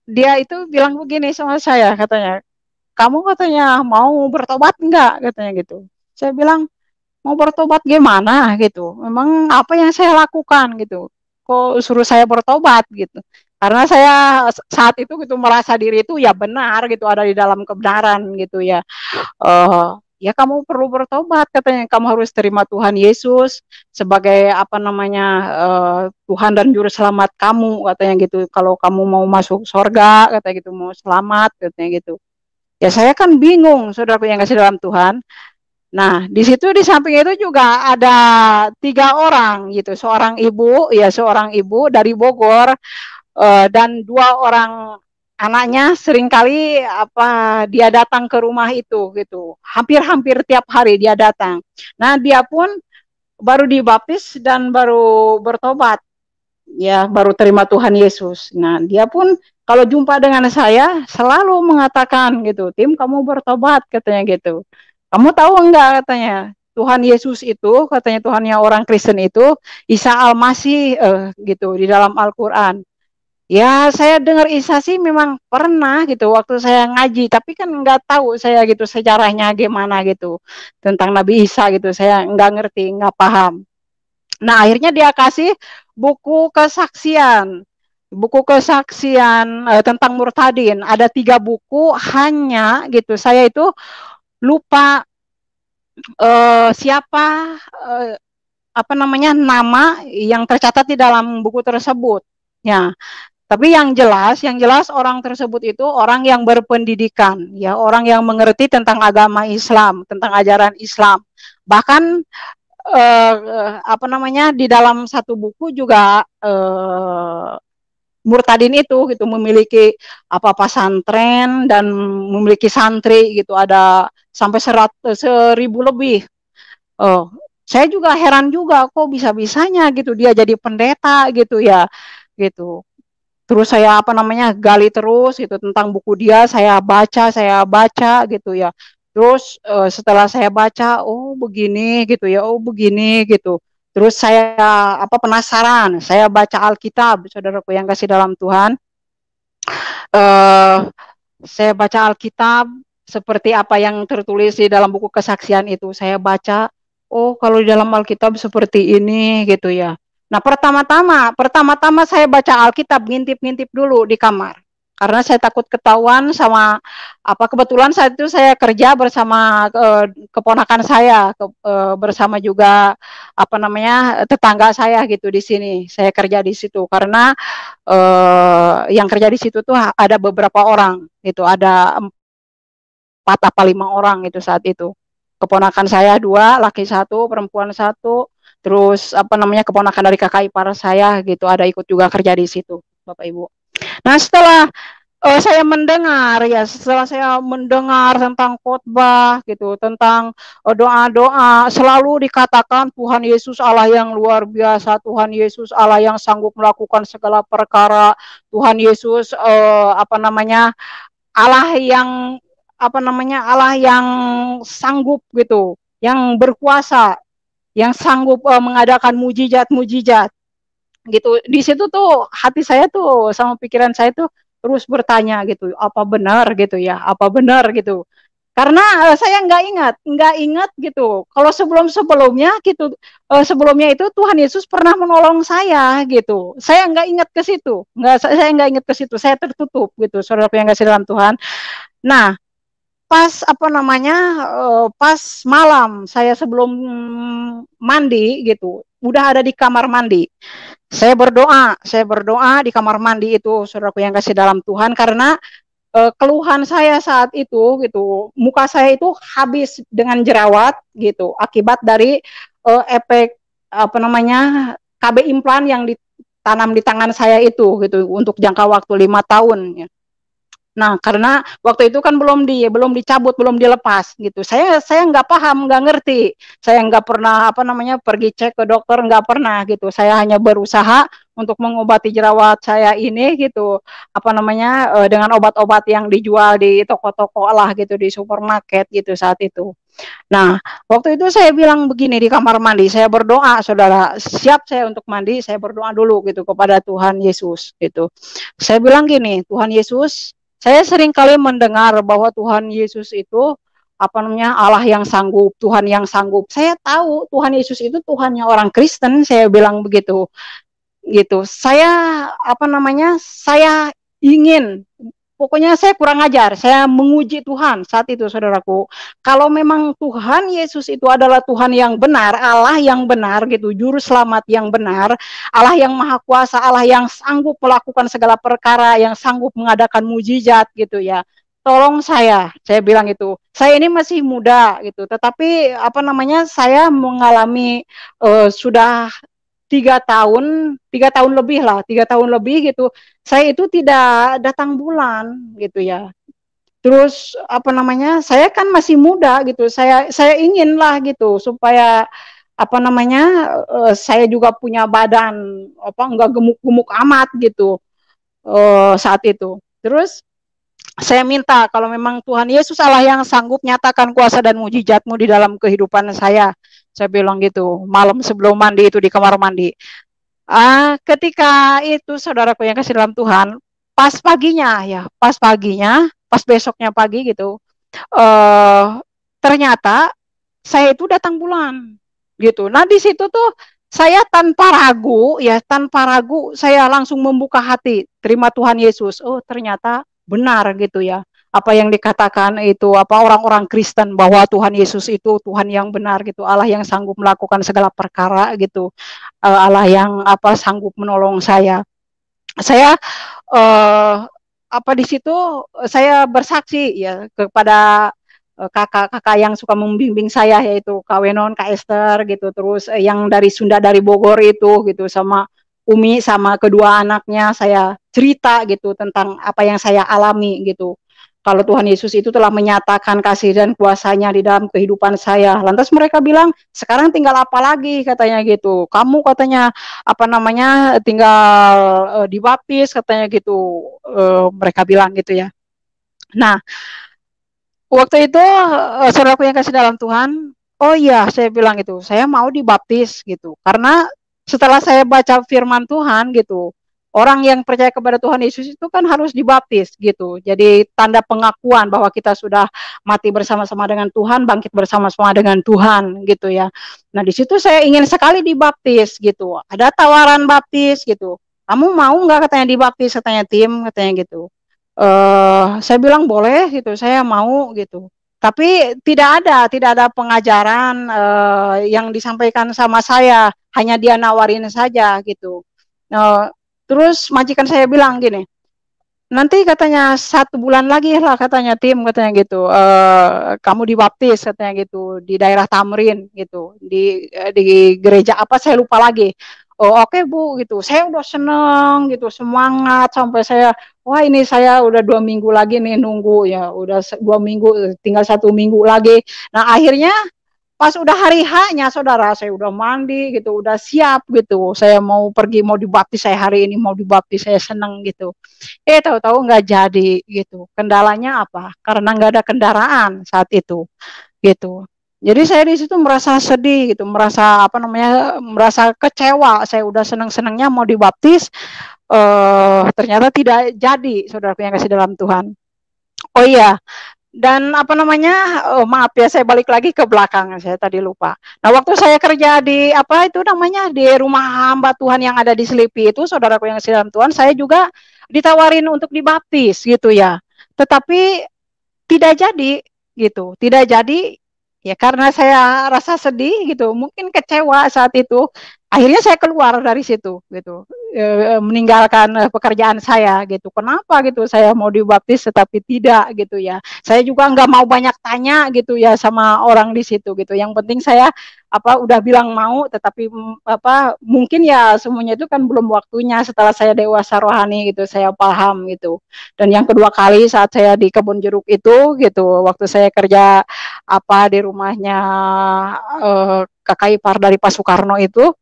dia itu bilang begini sama saya, katanya, kamu katanya mau bertobat enggak katanya gitu. Saya bilang mau bertobat gimana gitu, memang apa yang saya lakukan gitu, kok suruh saya bertobat gitu. Karena saya saat itu gitu merasa diri itu ya benar gitu, ada di dalam kebenaran gitu ya. Ya kamu perlu bertobat katanya, kamu harus terima Tuhan Yesus sebagai Tuhan dan juru selamat kamu katanya gitu. Kalau kamu mau masuk surga katanya gitu, mau selamat katanya gitu. Ya saya kan bingung, saudara yang kasih dalam Tuhan. Nah, di situ di samping itu juga ada 3 orang gitu, seorang ibu dari Bogor dan 2 orang anaknya, seringkali dia datang ke rumah itu gitu, hampir tiap hari dia datang. Nah, dia pun baru dibaptis dan baru bertobat, ya baru terima Tuhan Yesus. Nah, dia pun kalau jumpa dengan saya selalu mengatakan gitu, Tim kamu bertobat katanya gitu. Kamu tahu enggak katanya, Tuhan Yesus itu katanya Tuhannya orang Kristen itu Isa Al-Masih gitu di dalam Al-Quran. Ya saya dengar Isa sih memang pernah gitu waktu saya ngaji, tapi kan nggak tahu saya gitu sejarahnya gimana gitu tentang Nabi Isa gitu, saya nggak ngerti, nggak paham. Nah, akhirnya dia kasih buku kesaksian. Buku kesaksian tentang murtadin. Ada 3 buku hanya gitu. Saya itu lupa siapa apa namanya nama yang tercatat di dalam buku tersebut. Ya, tapi yang jelas orang tersebut itu orang yang berpendidikan, ya, orang yang mengerti tentang agama Islam, tentang ajaran Islam. Bahkan apa namanya di dalam satu buku juga Murtadin itu gitu memiliki apa pesantren dan memiliki santri gitu ada sampai 1000 lebih. Oh, saya juga heran juga kok bisa-bisanya gitu dia jadi pendeta gitu ya gitu. Terus saya apa namanya gali terus gitu tentang buku dia, saya baca gitu ya. Terus setelah saya baca, oh begini gitu ya, oh begini gitu. Terus saya apa penasaran, saya baca Alkitab, saudaraku yang kasih dalam Tuhan. Saya baca Alkitab seperti apa yang tertulis di dalam buku kesaksian itu. Saya baca, oh kalau di dalam Alkitab seperti ini gitu ya. Nah, pertama-tama saya baca Alkitab, ngintip-ngintip dulu di kamar. Karena saya takut ketahuan sama apa kebetulan saat itu saya kerja bersama keponakan saya, bersama juga apa namanya tetangga saya gitu di sini. Saya kerja di situ karena yang kerja di situ tuh ada beberapa orang, itu ada 4 apa 5 orang itu saat itu. Keponakan saya 2, laki 1, perempuan 1, terus apa namanya keponakan dari kakak ipar saya gitu ada ikut juga kerja di situ, Bapak Ibu. Nah setelah setelah saya mendengar tentang khotbah gitu, tentang doa-doa, selalu dikatakan Tuhan Yesus Allah yang luar biasa, Tuhan Yesus Allah yang sanggup melakukan segala perkara, Tuhan Yesus apa namanya Allah yang apa namanya Allah yang sanggup gitu, yang berkuasa, yang sanggup mengadakan mujizat-mujizat gitu. Di situ tuh hati saya tuh sama pikiran saya tuh terus bertanya gitu, apa benar gitu ya, apa benar gitu. Karena saya nggak ingat gitu. Kalau sebelumnya gitu, sebelumnya itu Tuhan Yesus pernah menolong saya gitu. Saya nggak ingat ke situ, saya nggak ingat ke situ. Saya tertutup gitu, saudara yang kasih dalam Tuhan. Nah, pas apa namanya pas malam saya sebelum mandi gitu udah ada di kamar mandi saya berdoa di kamar mandi itu saudaraku yang kasih dalam Tuhan karena keluhan saya saat itu gitu muka saya itu habis dengan jerawat gitu akibat dari efek apa namanya KB implan yang ditanam di tangan saya itu gitu untuk jangka waktu 5 tahun ya. Nah, karena waktu itu kan belum dicabut, belum dilepas gitu. Saya nggak paham, nggak ngerti. Saya nggak pernah apa namanya pergi cek ke dokter, nggak pernah gitu. Saya hanya berusaha untuk mengobati jerawat saya ini gitu. Apa namanya dengan obat-obat yang dijual di toko-toko lah gitu di supermarket gitu saat itu. Nah, waktu itu saya bilang begini di kamar mandi, saya berdoa, saudara, siap saya untuk mandi, saya berdoa dulu gitu kepada Tuhan Yesus gitu. Saya bilang gini, Tuhan Yesus, saya sering kali mendengar bahwa Tuhan Yesus itu apa namanya Allah yang sanggup, Tuhan yang sanggup. Saya tahu Tuhan Yesus itu Tuhannya orang Kristen, saya bilang begitu. Gitu. Saya apa namanya? Saya ingin pokoknya saya kurang ajar, saya menguji Tuhan saat itu saudaraku. Kalau memang Tuhan Yesus itu adalah Tuhan yang benar, Allah yang benar gitu, juru selamat yang benar, Allah yang maha kuasa, Allah yang sanggup melakukan segala perkara, yang sanggup mengadakan mujizat gitu ya. Tolong saya bilang itu. Saya ini masih muda gitu, tetapi apa namanya saya mengalami sudah 3 tahun lebih lah, 3 tahun lebih gitu. Saya itu tidak datang bulan gitu ya. Terus apa namanya? Saya kan masih muda gitu. Saya ingin lah gitu supaya apa namanya? Saya juga punya badan apa enggak gemuk-gemuk amat gitu saat itu. Terus saya minta kalau memang Tuhan Yesus Allah yang sanggup nyatakan kuasa dan mujizatmu di dalam kehidupan saya bilang gitu malam sebelum mandi itu di kamar mandi. Ketika itu saudaraku yang kasih dalam Tuhan, pas paginya, pas besoknya pagi gitu, ternyata saya itu datang bulan gitu. Nah di situ tuh saya tanpa ragu saya langsung membuka hati, terima Tuhan Yesus. Oh, ternyata benar gitu ya. Apa yang dikatakan itu orang-orang Kristen bahwa Tuhan Yesus itu Tuhan yang benar gitu, Allah yang sanggup melakukan segala perkara gitu. Allah yang sanggup menolong saya. Saya di situ saya bersaksi ya kepada kakak-kakak yang suka membimbing saya, yaitu Kak Wenon, Kak Esther gitu, terus yang dari Sunda dari Bogor itu gitu, sama Umi sama kedua anaknya, saya cerita gitu tentang apa yang saya alami gitu. Kalau Tuhan Yesus itu telah menyatakan kasih dan kuasanya di dalam kehidupan saya. Lantas mereka bilang, sekarang tinggal apa lagi katanya gitu. Kamu katanya tinggal dibaptis katanya gitu. Mereka bilang gitu ya. Nah, waktu itu saudaraku yang kasih dalam Tuhan, oh iya saya bilang gitu, saya mau dibaptis gitu. Karena setelah saya baca firman Tuhan gitu, orang yang percaya kepada Tuhan Yesus itu kan harus dibaptis gitu. Jadi tanda pengakuan bahwa kita sudah mati bersama-sama dengan Tuhan, bangkit bersama-sama dengan Tuhan gitu ya. Nah di situ saya ingin sekali dibaptis gitu. Ada tawaran baptis gitu. Kamu mau nggak katanya dibaptis, katanya tim, katanya gitu. Saya bilang boleh gitu, saya mau gitu. Tapi tidak ada pengajaran yang disampaikan sama saya, hanya dia nawarin saja gitu. Terus majikan saya bilang gini, nanti katanya 1 bulan lagi lah katanya tim, katanya gitu, kamu dibaptis katanya gitu di daerah Tamrin gitu, di gereja apa saya lupa lagi. Oh oke Bu gitu, saya udah seneng gitu, semangat sampai saya, wah ini saya udah 2 minggu lagi nih nunggu ya, udah 2 minggu, tinggal 1 minggu lagi. Nah akhirnya pas udah hari H-nya saudara, saya udah mandi gitu, udah siap gitu, saya mau pergi, mau dibaptis, saya hari ini mau dibaptis, saya seneng gitu. Tahu-tahu nggak jadi gitu. Kendalanya apa? Karena nggak ada kendaraan saat itu gitu. Jadi saya di situ merasa sedih gitu, merasa kecewa. Saya udah seneng-senengnya mau dibaptis, ternyata tidak jadi, saudaraku yang kasih dalam Tuhan. Oh iya, dan maaf ya, saya balik lagi ke belakang, saya tadi lupa. Nah waktu saya kerja di di rumah hamba Tuhan yang ada di Selipi itu, saudaraku yang kasih dalam Tuhan, saya juga ditawarin untuk dibaptis gitu ya. Tetapi tidak jadi gitu, tidak jadi ya karena saya rasa sedih gitu, mungkin kecewa saat itu. Akhirnya saya keluar dari situ gitu, meninggalkan pekerjaan saya gitu. Kenapa gitu saya mau dibaptis tetapi tidak gitu ya. Saya juga nggak mau banyak tanya gitu ya sama orang di situ gitu. Yang penting saya udah bilang mau, tetapi mungkin ya semuanya itu kan belum waktunya. Setelah saya dewasa rohani gitu, saya paham gitu. Dan yang kedua kali saat saya di kebun jeruk itu gitu, waktu saya kerja di rumahnya kakak ipar dari Pak Soekarno itu,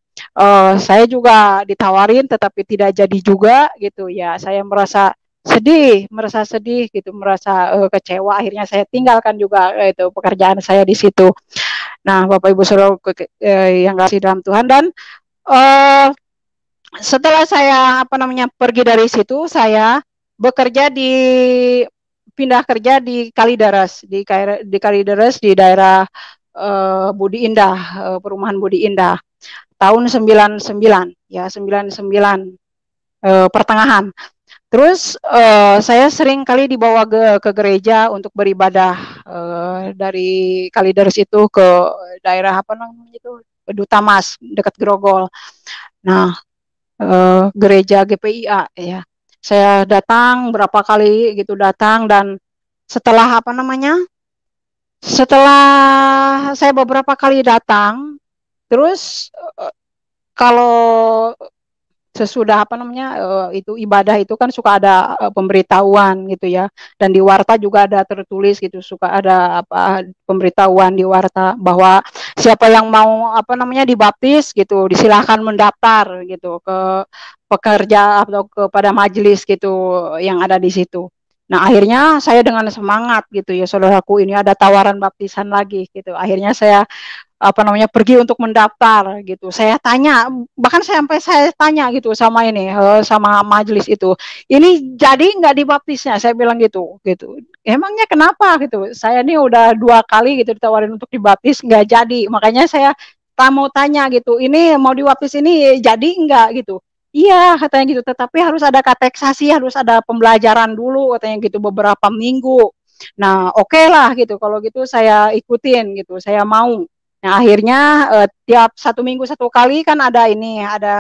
saya juga ditawarin tetapi tidak jadi juga gitu ya. Saya merasa sedih gitu, merasa kecewa. Akhirnya saya tinggalkan juga itu pekerjaan saya di situ. Nah, Bapak Ibu Saudara yang kasih dalam Tuhan, dan setelah saya pergi dari situ, saya pindah kerja di Kalideres, di Kalideres di daerah Budi Indah, perumahan Budi Indah. Tahun 99 ya, 99 pertengahan. Terus saya sering kali dibawa ke gereja untuk beribadah, dari Kalideres itu ke daerah Duta Mas dekat Grogol. Nah, gereja GPIA ya. Saya datang berapa kali gitu, dan setelah setelah saya beberapa kali datang, terus kalau sesudah itu ibadah itu kan suka ada pemberitahuan gitu ya, dan di warta juga ada tertulis gitu, suka ada pemberitahuan di warta bahwa siapa yang mau dibaptis gitu disilahkan mendaftar gitu ke pekerja atau kepada majelis gitu yang ada di situ. Nah akhirnya saya dengan semangat gitu ya, saudaraku, ini ada tawaran baptisan lagi gitu. Akhirnya saya pergi untuk mendaftar gitu. Saya tanya, bahkan sampai saya tanya gitu sama sama majelis itu, ini jadi nggak dibaptisnya? Saya bilang gitu. Emangnya kenapa gitu? Saya ini udah 2 kali gitu ditawarin untuk dibaptis, nggak jadi. Makanya saya mau tanya gitu, ini mau dibaptis ini jadi enggak gitu. Iya katanya gitu, tetapi harus ada kateksasi, harus ada pembelajaran dulu katanya gitu beberapa minggu. Nah oke lah gitu, kalau gitu saya ikutin gitu, saya mau. Nah akhirnya tiap 1 minggu 1 kali kan ada ini, ada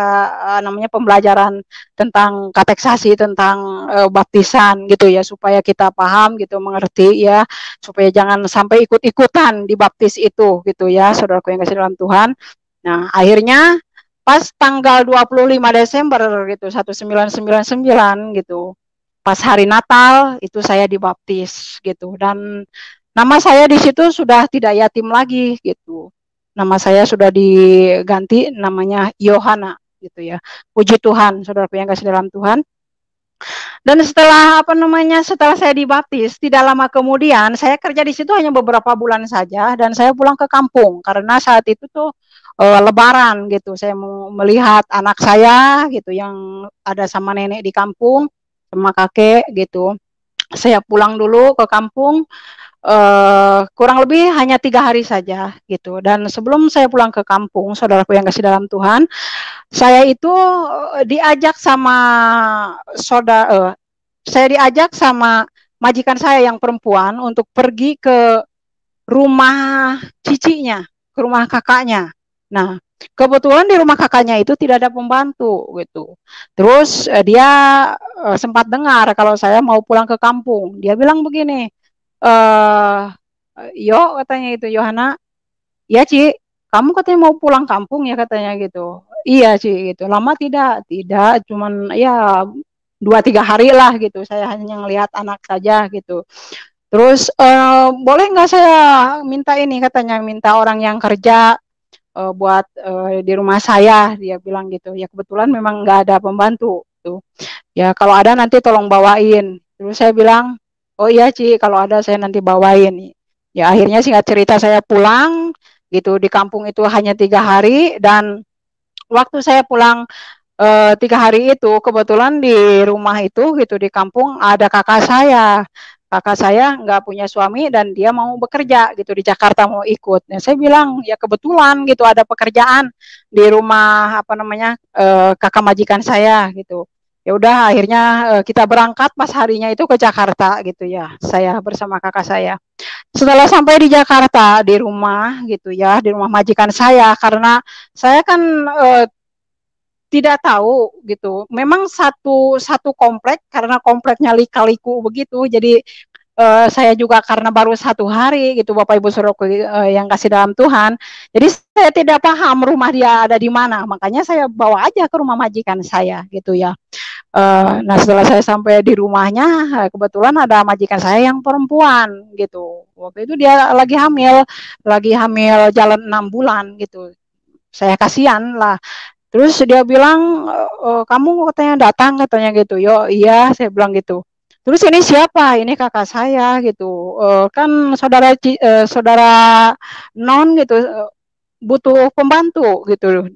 namanya pembelajaran tentang kateksasi, tentang baptisan gitu ya, supaya kita paham gitu, mengerti ya, supaya jangan sampai ikut-ikutan dibaptis itu gitu ya, saudaraku yang kasih dalam Tuhan. Nah akhirnya pas tanggal 25 Desember gitu 1999 gitu, pas hari Natal itu saya dibaptis gitu, dan nama saya di situ sudah tidak yatim lagi gitu. Nama saya sudah diganti namanya Yohana gitu ya. Puji Tuhan, saudara yang kasih dalam Tuhan. Dan setelah apa namanya, setelah saya dibaptis, tidak lama kemudian saya kerja di situ hanya beberapa bulan saja, dan saya pulang ke kampung karena saat itu tuh Lebaran gitu. Saya mau melihat anak saya gitu yang ada sama nenek di kampung, sama kakek gitu. Saya pulang dulu ke kampung, kurang lebih hanya 3 hari saja gitu. Dan sebelum saya pulang ke kampung, saudaraku yang kasih dalam Tuhan, saya itu diajak sama saudara, saya diajak sama majikan saya yang perempuan untuk pergi ke rumah cicinya, ke rumah kakaknya. Nah, kebetulan di rumah kakaknya itu tidak ada pembantu gitu. Terus dia sempat dengar kalau saya mau pulang ke kampung. Dia bilang begini, yo katanya itu, Yohana, ya Ci, kamu katanya mau pulang kampung ya katanya gitu. Iya Ci gitu. Lama tidak, tidak, cuman ya 2-3 hari lah gitu. Saya hanya ngelihat anak saja gitu. Terus boleh nggak saya minta ini katanya, minta orang yang kerja buat di rumah saya, dia bilang gitu. Ya kebetulan memang nggak ada pembantu tuh. Ya kalau ada nanti tolong bawain. Terus saya bilang, oh iya Ci, kalau ada saya nanti bawain. Ya akhirnya singkat cerita saya pulang gitu, di kampung itu hanya 3 hari, dan waktu saya pulang 3 hari itu kebetulan di rumah itu gitu di kampung ada kakak saya. Kakak saya nggak punya suami dan dia mau bekerja gitu di Jakarta, mau ikut. Nah, saya bilang ya kebetulan gitu ada pekerjaan di rumah apa namanya kakak majikan saya gitu. Ya udah akhirnya kita berangkat pas harinya itu ke Jakarta gitu ya. Saya bersama kakak saya. Setelah sampai di Jakarta di rumah gitu ya, di rumah majikan saya, karena saya kan tidak tahu gitu. Memang satu satu komplek, karena kompleknya lika-liku begitu. Jadi saya juga karena baru 1 hari gitu, Bapak Ibu Saudaraku yang kasih dalam Tuhan. Jadi saya tidak paham rumah dia ada di mana. Makanya saya bawa aja ke rumah majikan saya gitu ya. Nah setelah saya sampai di rumahnya, kebetulan ada majikan saya yang perempuan gitu. Waktu itu dia lagi hamil jalan 6 bulan gitu. Saya kasihan lah. Terus dia bilang, kamu katanya datang katanya gitu. Yo iya, saya bilang gitu. Terus ini siapa? Ini kakak saya gitu. Kan saudara non gitu, butuh pembantu gitu.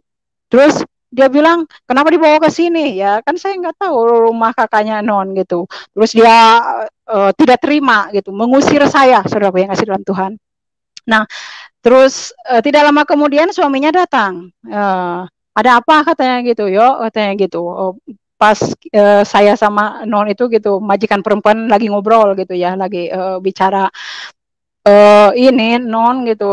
Terus dia bilang, kenapa dibawa ke sini? Ya kan saya nggak tahu rumah kakaknya non gitu. Terus dia tidak terima gitu, mengusir saya, saudara yang kasih dalam Tuhan. Nah, terus tidak lama kemudian suaminya datang. Ada apa katanya gitu, yo katanya gitu. Pas saya sama non itu gitu, majikan perempuan lagi ngobrol gitu ya, lagi bicara. Ini non gitu,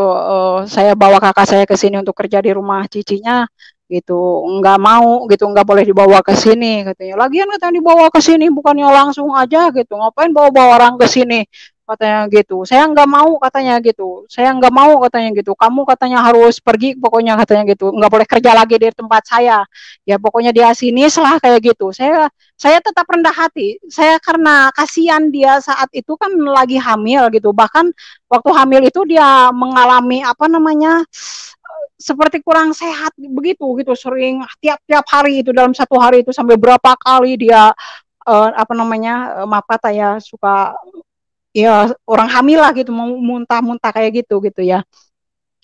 saya bawa kakak saya ke sini untuk kerja di rumah cicinya gitu, nggak mau gitu, nggak boleh dibawa ke sini katanya. Lagian katanya dibawa ke sini bukannya langsung aja gitu, ngapain bawa-bawa orang ke sini katanya gitu. Saya nggak mau katanya gitu, saya nggak mau katanya gitu. Kamu katanya harus pergi pokoknya katanya gitu, nggak boleh kerja lagi di tempat saya. Ya pokoknya dia sini selah kayak gitu. Saya tetap rendah hati. Saya karena kasihan dia saat itu kan lagi hamil gitu, bahkan waktu hamil itu dia mengalami apa namanya seperti kurang sehat begitu gitu, sering tiap-tiap hari itu dalam 1 hari itu sampai berapa kali dia apa namanya maaf kata ya suka ya orang hamil lah gitu, mau muntah-muntah kayak gitu gitu ya.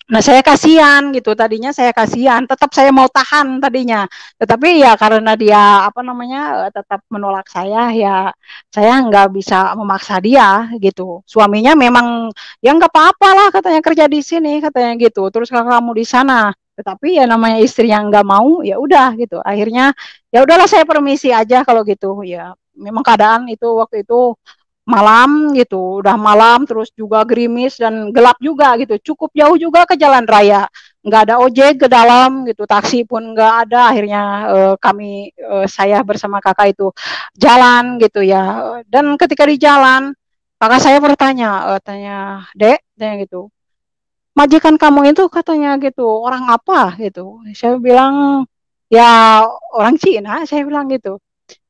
Nah saya kasihan gitu, tadinya saya kasihan, tetap saya mau tahan tadinya, tetapi ya karena dia apa namanya tetap menolak saya, ya saya nggak bisa memaksa dia gitu. Suaminya memang ya nggak apa-apa lah katanya kerja di sini katanya gitu, terus kalau kamu di sana Tetapi ya namanya istri yang nggak mau, ya udah gitu. Akhirnya ya udahlah saya permisi aja kalau gitu. Ya memang keadaan itu waktu itu malam gitu, udah malam terus juga gerimis dan gelap juga gitu. Cukup jauh juga ke jalan raya. Nggak ada ojek ke dalam gitu, taksi pun nggak ada. Akhirnya saya bersama kakak itu jalan gitu ya. Dan ketika di jalan, kakak saya bertanya, tanya, Dek, tanya gitu, majikan kamu itu katanya gitu, orang apa gitu. Saya bilang, ya orang Cina, saya bilang gitu.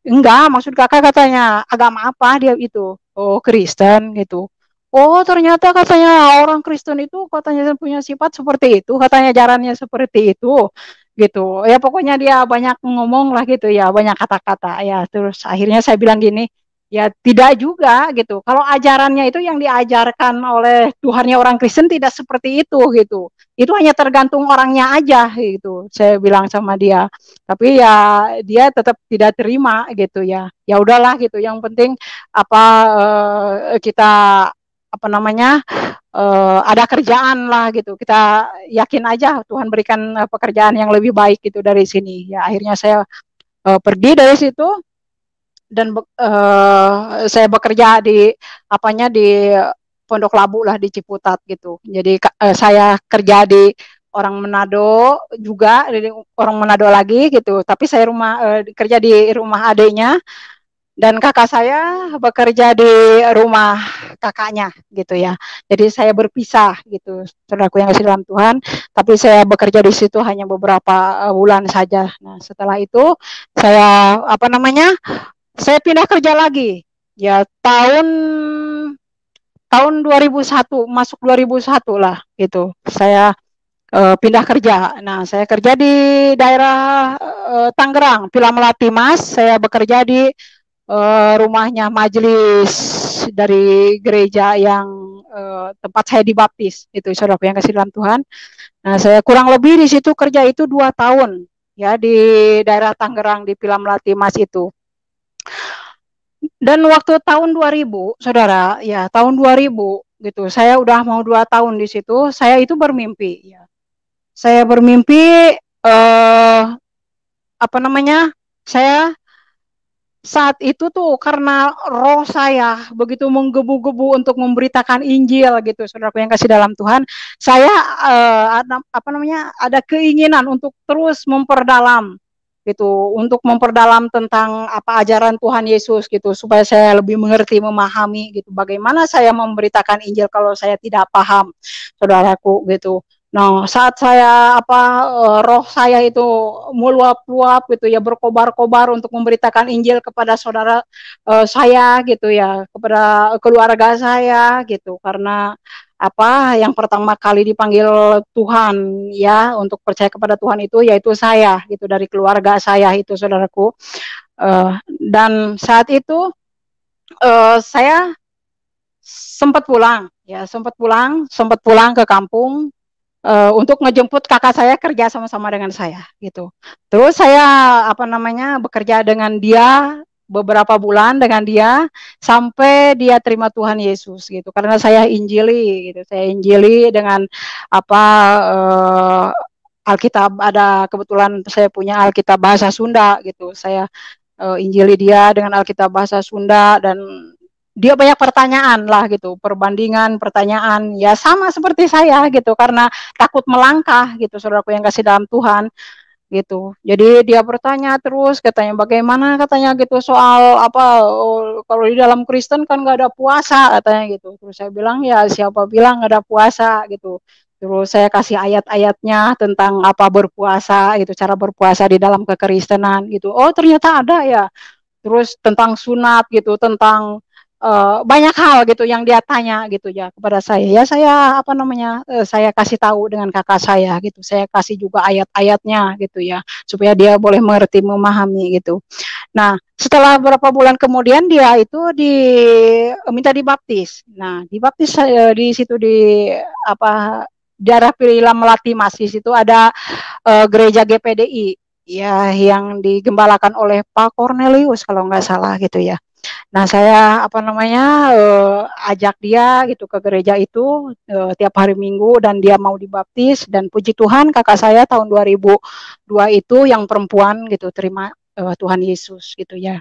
Enggak, maksud kakak katanya agama apa dia itu? Oh, Kristen gitu. Oh, ternyata katanya orang Kristen itu katanya punya sifat seperti itu, katanya jalannya seperti itu, gitu. Ya pokoknya dia banyak ngomong lah gitu ya, banyak kata-kata ya. Terus akhirnya saya bilang gini, ya tidak juga gitu. Kalau ajarannya itu yang diajarkan oleh Tuhannya orang Kristen tidak seperti itu gitu. Itu hanya tergantung orangnya aja gitu. Saya bilang sama dia. Tapi ya dia tetap tidak terima gitu ya. Ya udahlah gitu. Yang penting apa kita apa namanya ada kerjaan lah gitu. Kita yakin aja Tuhan berikan pekerjaan yang lebih baik gitu dari sini. Ya akhirnya saya pergi dari situ dan saya bekerja di apanya di Pondok Labu lah di Ciputat gitu. Jadi saya kerja di orang Manado juga, dari orang Manado lagi gitu. Tapi saya kerja di rumah adiknya dan kakak saya bekerja di rumah kakaknya gitu ya. Jadi saya berpisah gitu, saudaraku yang kasih dalam Tuhan. Tapi saya bekerja di situ hanya beberapa bulan saja. Nah setelah itu saya apa namanya? Saya pindah kerja lagi. Ya tahun 2001, masuk 2001 lah gitu. Saya pindah kerja. Nah, saya kerja di daerah Tangerang, Villa Melati Mas. Saya bekerja di rumahnya majelis dari gereja yang tempat saya dibaptis. Itu saudara yang kasih dalam Tuhan. Nah, saya kurang lebih di situ kerja itu 2 tahun ya di daerah Tangerang di Villa Melati Mas itu. Dan waktu tahun 2000, saudara, ya tahun 2000 gitu, saya udah mau 2 tahun di situ, saya itu bermimpi. Ya. Saya bermimpi, apa namanya, saya saat itu tuh karena roh saya begitu menggebu-gebu untuk memberitakan Injil gitu, saudaraku yang kasih dalam Tuhan, saya apa namanya, ada keinginan untuk terus memperdalam gitu, untuk memperdalam tentang apa ajaran Tuhan Yesus gitu, supaya saya lebih mengerti, memahami gitu, bagaimana saya memberitakan Injil kalau saya tidak paham, saudaraku gitu. Nah, saat saya roh saya itu meluap-luap gitu ya, berkobar-kobar untuk memberitakan Injil kepada saudara saya gitu ya, kepada keluarga saya gitu, karena yang pertama kali dipanggil Tuhan ya untuk percaya kepada Tuhan itu yaitu saya gitu, dari keluarga saya itu, saudaraku. Dan saat itu saya sempat pulang ke kampung untuk ngejemput kakak saya kerja sama-sama dengan saya gitu. Terus saya bekerja dengan dia beberapa bulan dengan dia sampai dia terima Tuhan Yesus gitu. Karena saya injili gitu. Saya injili dengan Alkitab, ada kebetulan saya punya Alkitab bahasa Sunda gitu. Saya injili dia dengan Alkitab bahasa Sunda dan dia banyak pertanyaan lah gitu, perbandingan pertanyaan ya sama seperti saya gitu, karena takut melangkah gitu, saudaraku yang kasih dalam Tuhan gitu. Jadi dia bertanya terus, katanya bagaimana katanya gitu soal kalau di dalam Kristen kan nggak ada puasa katanya gitu. Terus saya bilang ya siapa bilang nggak ada puasa gitu. Terus saya kasih ayat-ayatnya tentang apa berpuasa gitu, cara berpuasa di dalam kekristenan gitu. Oh ternyata ada ya. Terus tentang sunat gitu, tentang banyak hal gitu yang dia tanya gitu ya kepada saya. Ya saya saya kasih tahu dengan kakak saya gitu. Saya kasih juga ayat-ayatnya gitu ya supaya dia boleh mengerti, memahami gitu. Nah, setelah beberapa bulan kemudian dia itu minta dibaptis. Nah, dibaptis di situ di daerah Villa Melati Mas, di situ ada gereja GPDI ya yang digembalakan oleh Pak Cornelius kalau nggak salah gitu ya. Nah, saya ajak dia gitu ke gereja itu tiap hari Minggu dan dia mau dibaptis dan puji Tuhan kakak saya tahun 2002 itu yang perempuan gitu terima Tuhan Yesus gitu ya.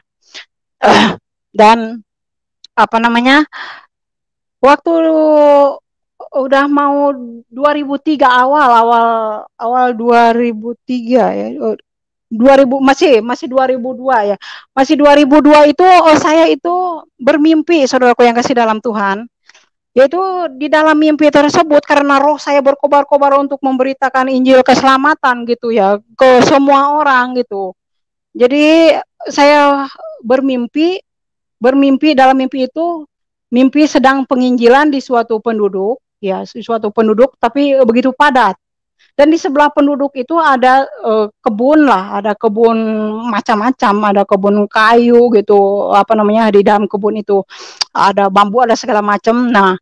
Dan waktu udah mau 2003 awal 2003 ya. 2000 masih 2002 ya. Masih 2002 itu saya itu bermimpi saudaraku yang kasih dalam Tuhan. Yaitu di dalam mimpi tersebut karena roh saya berkobar-kobar untuk memberitakan Injil keselamatan gitu ya ke semua orang gitu. Jadi saya bermimpi dalam mimpi itu mimpi sedang penginjilan di suatu penduduk ya, suatu penduduk tapi begitu padat. Dan di sebelah penduduk itu ada kebun lah, ada kebun macam-macam, ada kebun kayu gitu, di dalam kebun itu ada bambu, ada segala macam. Nah,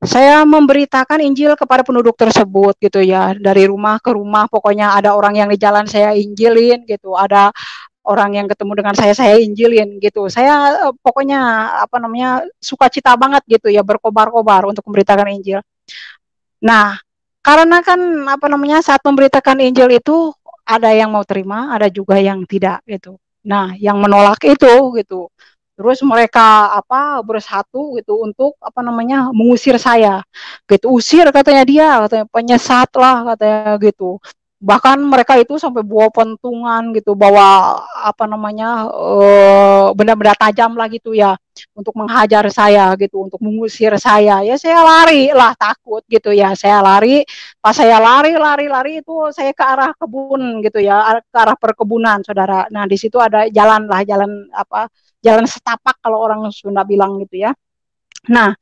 saya memberitakan Injil kepada penduduk tersebut gitu ya, dari rumah ke rumah, pokoknya ada orang yang di jalan saya injilin gitu, ada orang yang ketemu dengan saya injilin gitu. Saya pokoknya sukacita banget gitu ya, berkobar-kobar untuk memberitakan Injil. Nah, karena kan saat memberitakan Injil itu ada yang mau terima, ada juga yang tidak gitu. Nah, yang menolak itu gitu. Terus mereka bersatu gitu untuk mengusir saya. Gitu, usir katanya dia, katanya penyesat lah katanya gitu. Bahkan mereka itu sampai bawa pentungan gitu, bawa benda-benda tajam lah gitu ya untuk menghajar saya gitu, untuk mengusir saya. Ya saya lari lah takut gitu ya. Saya lari, pas saya lari itu saya ke arah kebun gitu ya, ke arah perkebunan, Saudara. Nah, di situ ada jalan lah, jalan setapak kalau orang Sunda bilang gitu ya. Nah,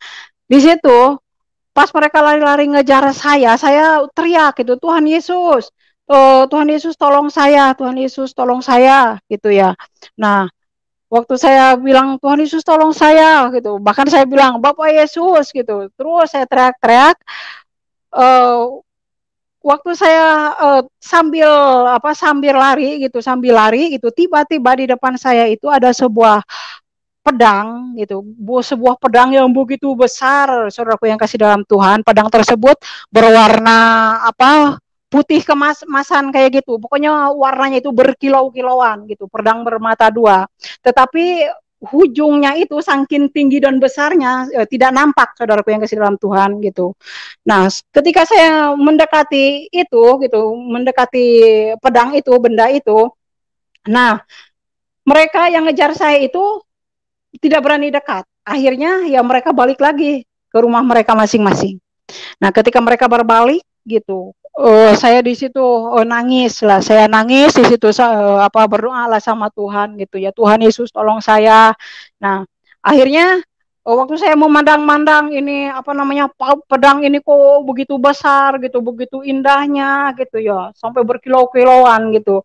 di situ pas mereka lari-lari ngejar saya teriak gitu, Tuhan Yesus, Tuhan Yesus tolong saya, Tuhan Yesus tolong saya gitu ya. Nah, waktu saya bilang Tuhan Yesus tolong saya gitu, bahkan saya bilang Bapak Yesus gitu, terus saya teriak-teriak. Waktu saya sambil lari gitu, tiba-tiba di depan saya itu ada sebuah pedang gitu, sebuah pedang yang begitu besar, saudaraku yang kasih dalam Tuhan. Pedang tersebut berwarna putih kemasan kayak gitu, pokoknya warnanya itu berkilau-kilauan gitu, pedang bermata dua, tetapi ujungnya itu saking tinggi dan besarnya tidak nampak, saudaraku yang kasih dalam Tuhan gitu. Nah, ketika saya mendekati itu gitu, mendekati pedang itu, benda itu, nah mereka yang ngejar saya itu tidak berani dekat. Akhirnya ya mereka balik lagi ke rumah mereka masing-masing. Nah, ketika mereka berbalik gitu, saya di situ nangis lah. Saya nangis di situ berdoa lah sama Tuhan gitu ya. Tuhan Yesus tolong saya. Nah, akhirnya waktu saya memandang-mandang ini pedang ini kok begitu besar gitu, begitu indahnya gitu ya, sampai berkilau-kilauan gitu.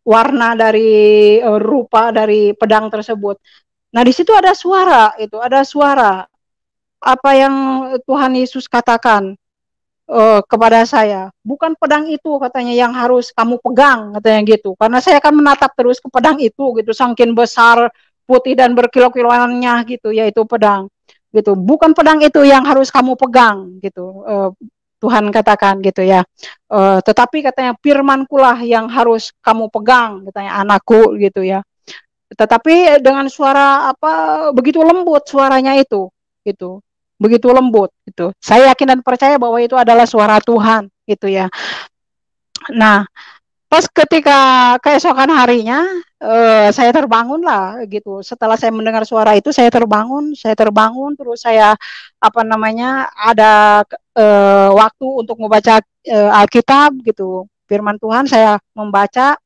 Warna dari rupa dari pedang tersebut. Nah, di situ ada suara, ada suara apa yang Tuhan Yesus katakan kepada saya. Bukan pedang itu katanya yang harus kamu pegang, katanya gitu. Karena saya akan menatap terus ke pedang itu gitu, saking besar, putih dan berkilau-kilauannya gitu, yaitu pedang. Gitu. Bukan pedang itu yang harus kamu pegang gitu. Tuhan katakan gitu ya. Tetapi katanya firmankulah yang harus kamu pegang, katanya anakku gitu ya. Tetapi dengan suara begitu lembut suaranya itu gitu. Begitu lembut gitu. Saya yakin dan percaya bahwa itu adalah suara Tuhan gitu ya. Nah, pas ketika keesokan harinya saya terbangun lah gitu. Setelah saya mendengar suara itu saya terbangun terus saya ada waktu untuk membaca Alkitab gitu. Firman Tuhan saya membaca.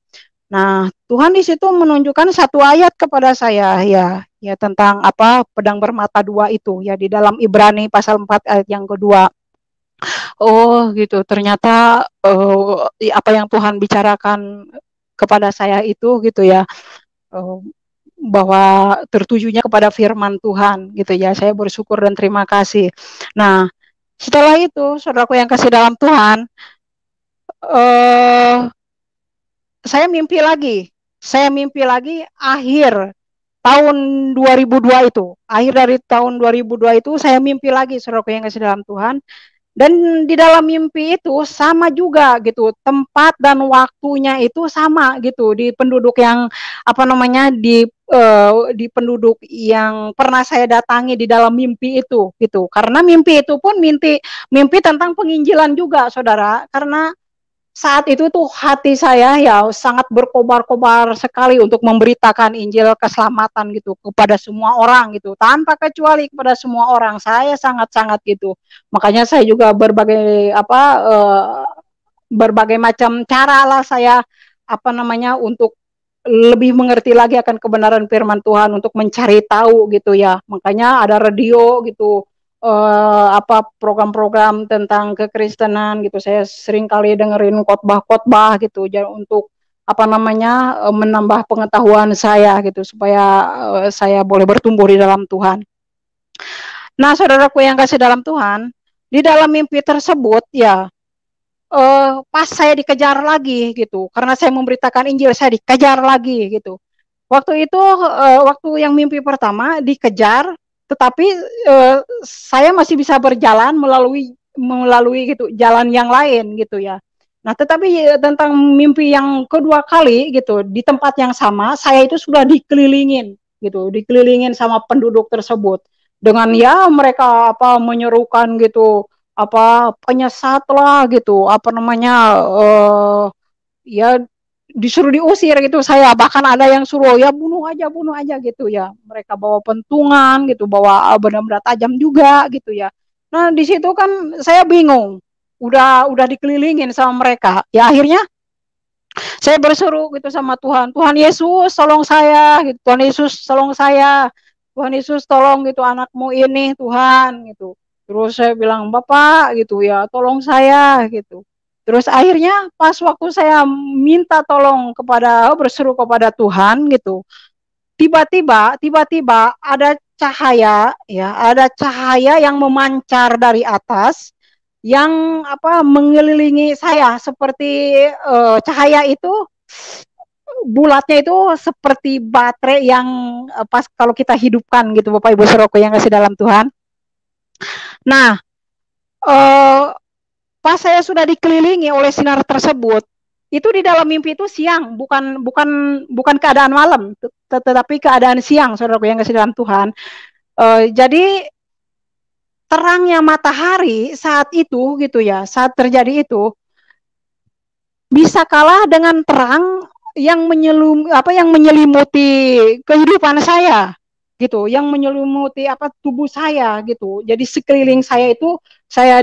Nah, Tuhan di situ menunjukkan satu ayat kepada saya ya tentang pedang bermata dua itu ya di dalam Ibrani pasal 4 ayat yang kedua. Oh, gitu. Ternyata apa yang Tuhan bicarakan kepada saya itu gitu ya. Bahwa tertujunya kepada firman Tuhan gitu ya. Saya bersyukur dan terima kasih. Nah, setelah itu, saudaraku yang kasih dalam Tuhan, saya mimpi lagi akhir tahun 2002 itu, akhir dari tahun 2002 itu saya mimpi lagi, saudaraku yang kasih dalam Tuhan. Dan di dalam mimpi itu sama juga gitu, tempat dan waktunya itu sama gitu di penduduk yang apa namanya di penduduk yang pernah saya datangi di dalam mimpi itu gitu. Karena mimpi itu pun mimpi tentang penginjilan juga, saudara. Karena saat itu tuh hati saya ya sangat berkobar-kobar sekali untuk memberitakan Injil keselamatan gitu kepada semua orang gitu, tanpa kecuali kepada semua orang. Saya sangat-sangat gitu. Makanya saya juga berbagai macam cara lah saya apa namanya untuk lebih mengerti lagi akan kebenaran firman Tuhan, untuk mencari tahu gitu ya. Makanya ada radio gitu, program-program tentang kekristenan gitu. Saya sering kali dengerin khotbah-khotbah gitu untuk apa namanya menambah pengetahuan saya gitu supaya saya boleh bertumbuh di dalam Tuhan. Nah, saudaraku yang kasih dalam Tuhan, di dalam mimpi tersebut ya pas saya dikejar lagi gitu, karena saya memberitakan Injil, saya dikejar lagi gitu. Waktu itu waktu yang mimpi pertama dikejar, tetapi saya masih bisa berjalan melalui gitu jalan yang lain gitu ya. Nah, tetapi tentang mimpi yang kedua kali gitu, di tempat yang sama, saya itu sudah dikelilingin sama penduduk tersebut dengan ya mereka menyerukan gitu, penyesat lah gitu, ya disuruh diusir gitu. Saya bahkan ada yang suruh ya bunuh aja gitu ya. Mereka bawa pentungan gitu, bawa benda-benda tajam juga gitu ya. Nah, di situ kan saya bingung, udah dikelilingin sama mereka ya. Akhirnya saya berseru gitu sama Tuhan, Tuhan Yesus tolong saya gitu, Tuhan Yesus tolong saya, Tuhan Yesus tolong gitu anakmu ini Tuhan gitu. Terus saya bilang, Bapak gitu ya, tolong saya gitu. Terus akhirnya pas waktu saya minta tolong berseru kepada Tuhan gitu, tiba-tiba ada cahaya ya, ada cahaya yang memancar dari atas yang mengelilingi saya seperti cahaya itu bulatnya itu seperti baterai yang pas kalau kita hidupkan gitu, Bapak Ibu Saudaraku yang kasih dalam Tuhan. Nah, pas saya sudah dikelilingi oleh sinar tersebut, itu di dalam mimpi itu siang, bukan keadaan malam, tetapi keadaan siang, saudaraku yang kasih dalam Tuhan. Jadi terangnya matahari saat itu gitu ya, saat terjadi itu bisa kalah dengan terang yang menyelimuti kehidupan saya gitu, yang menyelimuti tubuh saya gitu. Jadi sekeliling saya itu saya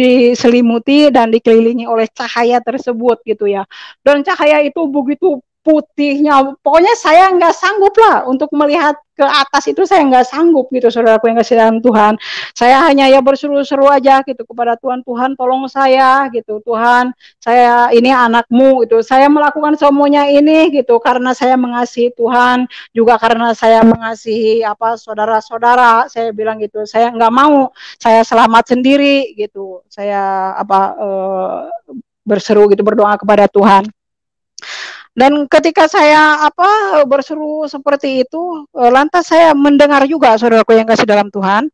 diselimuti dan dikelilingi oleh cahaya tersebut gitu ya. Dan cahaya itu begitu putihnya, pokoknya saya nggak sanggup lah untuk melihat ke atas itu, saya nggak sanggup gitu, saudaraku yang kasih dalam Tuhan. Saya hanya ya berseru-seru aja gitu kepada Tuhan, Tuhan tolong saya gitu, Tuhan saya ini anakmu gitu, saya melakukan semuanya ini gitu karena saya mengasihi Tuhan, juga karena saya mengasihi saudara-saudara. Saya bilang gitu, saya nggak mau saya selamat sendiri gitu, saya berseru gitu, berdoa kepada Tuhan. Dan ketika saya berseru seperti itu, lantas saya mendengar juga, saudaraku yang kasih dalam Tuhan,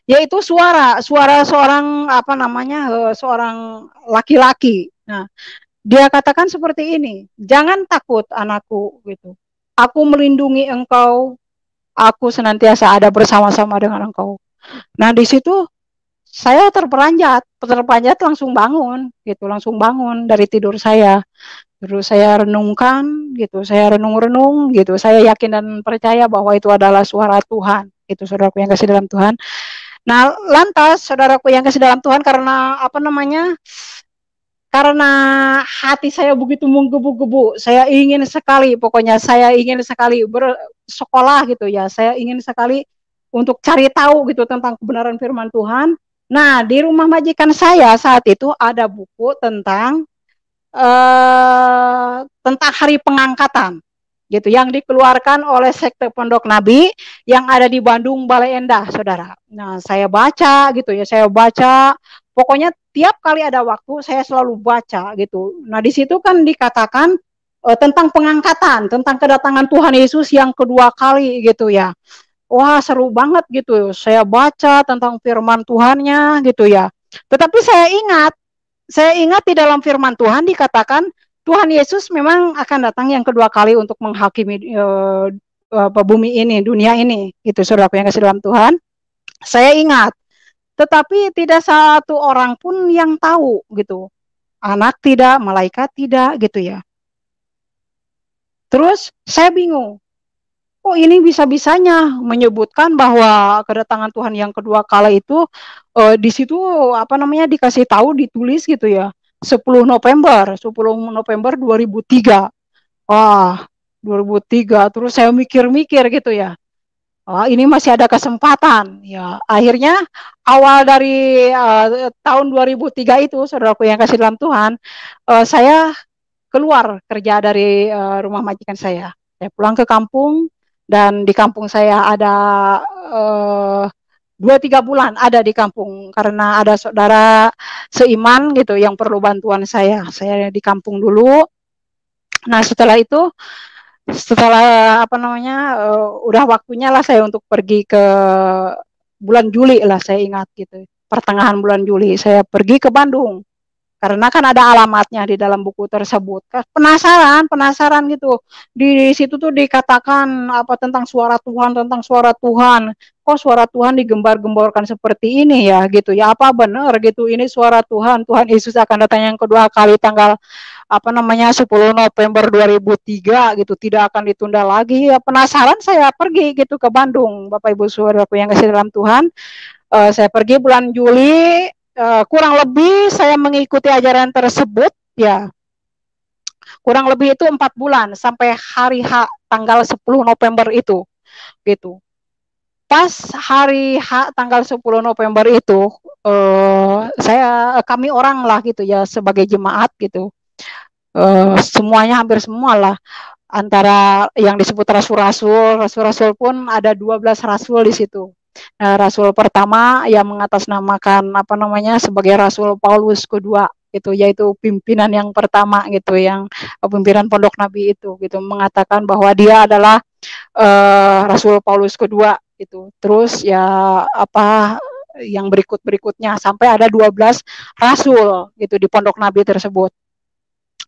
yaitu suara seorang seorang laki-laki. Nah, dia katakan seperti ini, jangan takut anakku gitu. Aku melindungi engkau, aku senantiasa ada bersama-sama dengan engkau. Nah, di situ saya terperanjat langsung bangun gitu, langsung bangun dari tidur saya. Terus saya renungkan gitu, saya renung-renung gitu, saya yakin dan percaya bahwa itu adalah suara Tuhan. Itu saudaraku yang kasih dalam Tuhan. Nah, lantas saudaraku yang kasih dalam Tuhan, karena karena hati saya begitu menggebu-gebu, saya ingin sekali bersekolah gitu ya, saya ingin sekali untuk cari tahu gitu tentang kebenaran firman Tuhan. Nah, di rumah majikan saya saat itu ada buku tentang hari pengangkatan gitu, yang dikeluarkan oleh sekte Pondok Nabi yang ada di Bandung, Balai Endah, saudara. Nah, saya baca gitu ya, pokoknya tiap kali ada waktu saya selalu baca gitu. Nah, di situ kan dikatakan tentang pengangkatan, tentang kedatangan Tuhan Yesus yang kedua kali gitu ya. Wah, seru banget gitu. Saya baca tentang firman Tuhannya gitu ya. Tetapi saya ingat di dalam firman Tuhan dikatakan Tuhan Yesus memang akan datang yang kedua kali untuk menghakimi bumi ini, dunia ini. Itu saudaraku yang kasih dalam Tuhan. Saya ingat. Tetapi tidak satu orang pun yang tahu gitu. Anak tidak, malaikat tidak gitu ya. Terus saya bingung. Oh, ini bisa-bisanya menyebutkan bahwa kedatangan Tuhan yang kedua kali itu di situ apa namanya dikasih tahu, ditulis gitu ya. 10 November 2003. Wah, 2003. Terus saya mikir-mikir gitu ya. Oh, ini masih ada kesempatan. Ya, akhirnya awal dari tahun 2003 itu, saudaraku yang kasih dalam Tuhan, saya keluar kerja dari rumah majikan saya. Saya pulang ke kampung dan di kampung saya ada 2-3 bulan ada di kampung karena ada saudara seiman gitu yang perlu bantuan saya. Saya di kampung dulu. Nah setelah itu, setelah apa namanya, udah waktunya lah saya untuk pergi ke bulan Juli lah saya ingat gitu. Pertengahan bulan Juli saya pergi ke Bandung. Karena kan ada alamatnya di dalam buku tersebut. Penasaran gitu. Di situ tuh dikatakan apa tentang suara Tuhan. Kok suara Tuhan digembar-gemborkan seperti ini ya gitu. Ya apa benar gitu. Ini suara Tuhan. Tuhan Yesus akan datang yang kedua kali tanggal apa namanya 10 November 2003 gitu. Tidak akan ditunda lagi. Ya penasaran saya pergi gitu ke Bandung. Bapak Ibu Saudaraku yang kasih dalam Tuhan. Saya pergi bulan Juli. Kurang lebih saya mengikuti ajaran tersebut ya kurang lebih itu 4 bulan sampai hari H tanggal 10 November itu gitu. Pas hari H tanggal 10 November itu kami orang lah gitu ya sebagai jemaat gitu, semuanya hampir semua lah, antara yang disebut rasul-rasul pun ada 12 rasul di situ. Rasul pertama yang mengatasnamakan apa namanya sebagai Rasul Paulus kedua itu, yaitu pimpinan yang pertama gitu, yang pimpinan Pondok Nabi itu gitu, mengatakan bahwa dia adalah Rasul Paulus kedua itu. Terus ya apa yang berikutnya sampai ada 12 rasul gitu di Pondok Nabi tersebut.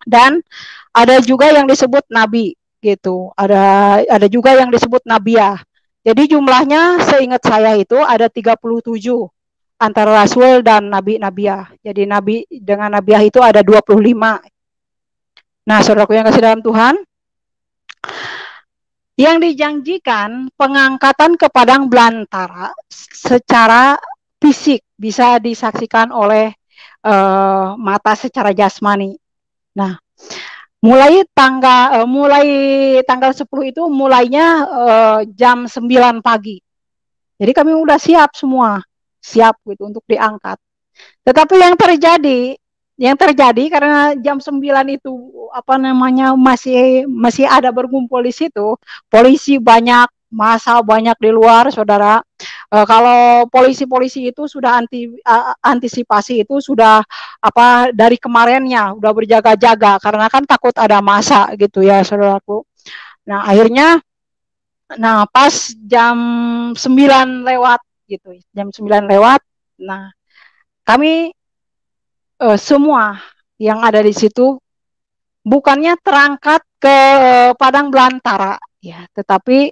Dan ada juga yang disebut nabi gitu. Ada juga yang disebut nabiah. Jadi jumlahnya seingat saya itu ada 37 antara rasul dan nabi-nabiah. Jadi nabi dengan nabiah itu ada 25. Nah, saudaraku yang kasih dalam Tuhan, yang dijanjikan pengangkatan ke padang belantara secara fisik bisa disaksikan oleh mata secara jasmani. Nah, mulai tanggal 10 itu mulainya jam 9 pagi. Jadi kami udah siap semua, siap gitu untuk diangkat. Tetapi yang terjadi karena jam 9 itu apa namanya masih ada berkumpul di situ, polisi banyak, massa banyak di luar, saudara. Kalau polisi-polisi itu sudah antisipasi itu sudah apa dari kemarinnya udah berjaga-jaga karena kan takut ada massa gitu ya, saudaraku. Nah akhirnya, pas jam 9 lewat gitu, jam 9 lewat, nah kami semua yang ada di situ bukannya terangkat ke padang belantara ya, tetapi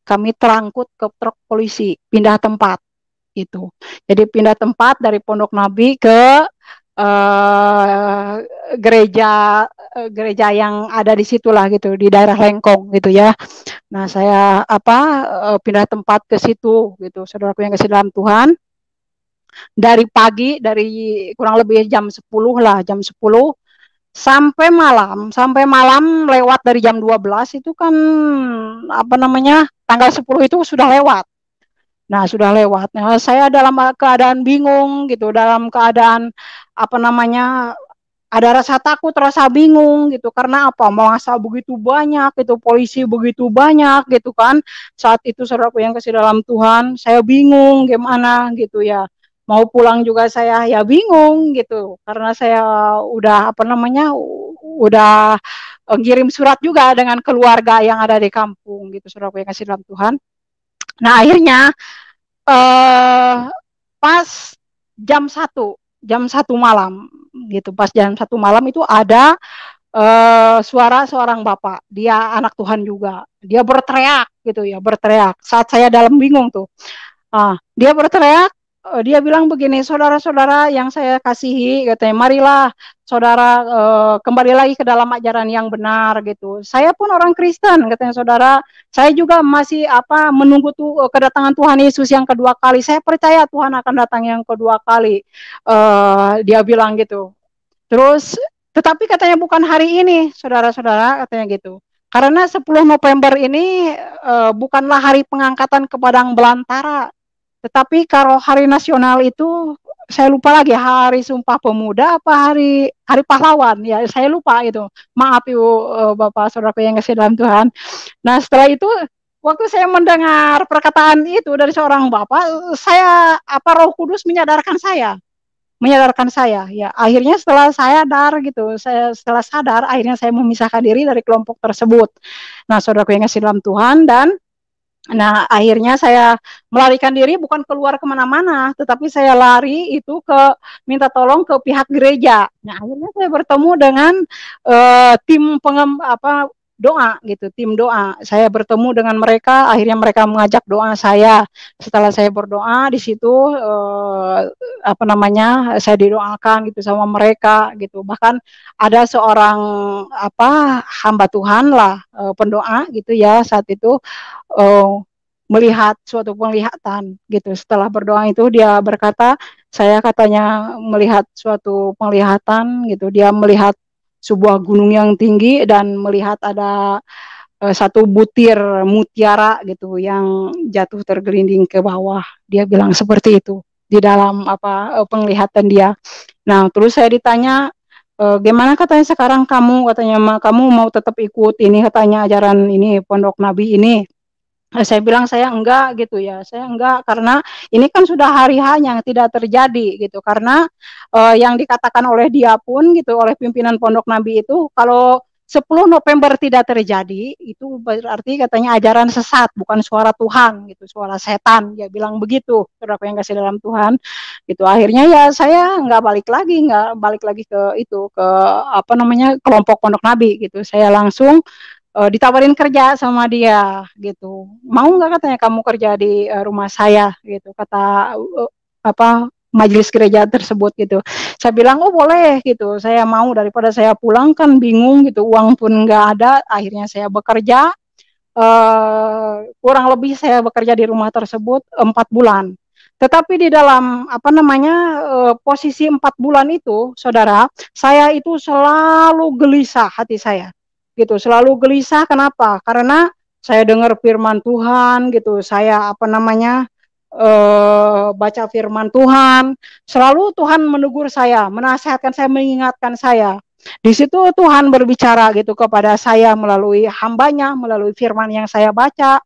kami terangkut ke truk polisi, pindah tempat itu. Jadi pindah tempat dari Pondok Nabi ke gereja yang ada di situlah gitu, di daerah Lengkong gitu ya. Nah saya pindah tempat ke situ gitu, saudaraku yang kasih dalam Tuhan. Dari pagi, dari kurang lebih jam 10 lah, jam 10 sampai malam lewat dari jam 12 itu kan apa namanya tanggal 10 itu sudah lewat. Nah sudah lewat. Nah, saya dalam keadaan bingung gitu, dalam keadaan apa namanya ada rasa takut, rasa bingung gitu. Karena apa? Masa begitu banyak itu, polisi begitu banyak gitu kan. Saat itu saudaraku yang kasih dalam Tuhan, saya bingung gimana gitu ya. Mau pulang juga saya ya bingung gitu. Karena saya udah apa namanya udah ngirim surat juga dengan keluarga yang ada di kampung gitu, saudaraku yang kasih dalam Tuhan. Nah akhirnya pas jam 1 malam gitu, pas jam 1 malam itu ada suara seorang bapak, dia anak Tuhan juga, dia berteriak gitu ya, berteriak saat saya dalam bingung tuh. Dia berteriak, dia bilang begini, saudara-saudara yang saya kasihi, katanya, marilah saudara kembali lagi ke dalam ajaran yang benar gitu. Saya pun orang Kristen, katanya saudara, saya juga masih menunggu kedatangan Tuhan Yesus yang kedua kali. Saya percaya Tuhan akan datang yang kedua kali. Dia bilang gitu. Terus, tetapi katanya bukan hari ini, saudara-saudara, katanya gitu. Karena 10 November ini bukanlah hari pengangkatan ke padang belantara, tetapi kalau hari nasional itu saya lupa lagi, hari Sumpah Pemuda apa hari pahlawan ya, saya lupa itu. Maaf Ibu Bapak Saudara yang kasih dalam Tuhan. Nah, setelah itu waktu saya mendengar perkataan itu dari seorang bapak, saya Roh Kudus menyadarkan saya ya. Akhirnya setelah sadar gitu, setelah sadar akhirnya saya memisahkan diri dari kelompok tersebut. Nah, saudaraku yang kasih dalam Tuhan, dan nah akhirnya saya melarikan diri, bukan keluar kemana-mana, tetapi saya lari itu minta tolong ke pihak gereja. Nah akhirnya saya bertemu dengan tim doa gitu, tim doa. Saya bertemu dengan mereka, akhirnya mereka mengajak doa saya. Setelah saya berdoa di situ saya didoakan gitu sama mereka gitu. Bahkan ada seorang hamba Tuhan lah, pendoa gitu ya, saat itu melihat suatu penglihatan gitu. Setelah berdoa itu dia berkata, saya katanya melihat suatu penglihatan gitu. Dia melihat sebuah gunung yang tinggi dan melihat ada satu butir mutiara gitu yang jatuh tergelinding ke bawah. Dia bilang seperti itu di dalam penglihatan dia. Nah, terus saya ditanya, gimana katanya sekarang kamu, katanya kamu mau tetap ikut ini katanya ajaran ini Pondok Nabi ini. Saya bilang saya enggak gitu ya, saya enggak, karena ini kan sudah hari H yang tidak terjadi gitu, karena yang dikatakan oleh dia pun gitu, oleh pimpinan Pondok Nabi itu, kalau 10 November tidak terjadi, itu berarti katanya ajaran sesat, bukan suara Tuhan gitu, suara setan, dia bilang begitu, saudara yang kasih dalam Tuhan gitu. Akhirnya ya saya nggak balik lagi ke itu, ke kelompok Pondok Nabi gitu. Saya langsung ditawarin kerja sama dia gitu, mau nggak katanya kamu kerja di rumah saya gitu, kata majelis gereja tersebut gitu. Saya bilang oh boleh gitu, saya mau, daripada saya pulang kan bingung gitu, uang pun nggak ada. Akhirnya saya bekerja, kurang lebih saya bekerja di rumah tersebut 4 bulan. Tetapi di dalam posisi 4 bulan itu, saudara, saya itu selalu gelisah hati saya gitu, selalu gelisah. Kenapa? Karena saya dengar firman Tuhan gitu, saya baca firman Tuhan, selalu Tuhan menegur saya, menasihatkan saya, mengingatkan saya. Di situ Tuhan berbicara gitu kepada saya melalui hambanya, melalui firman yang saya baca.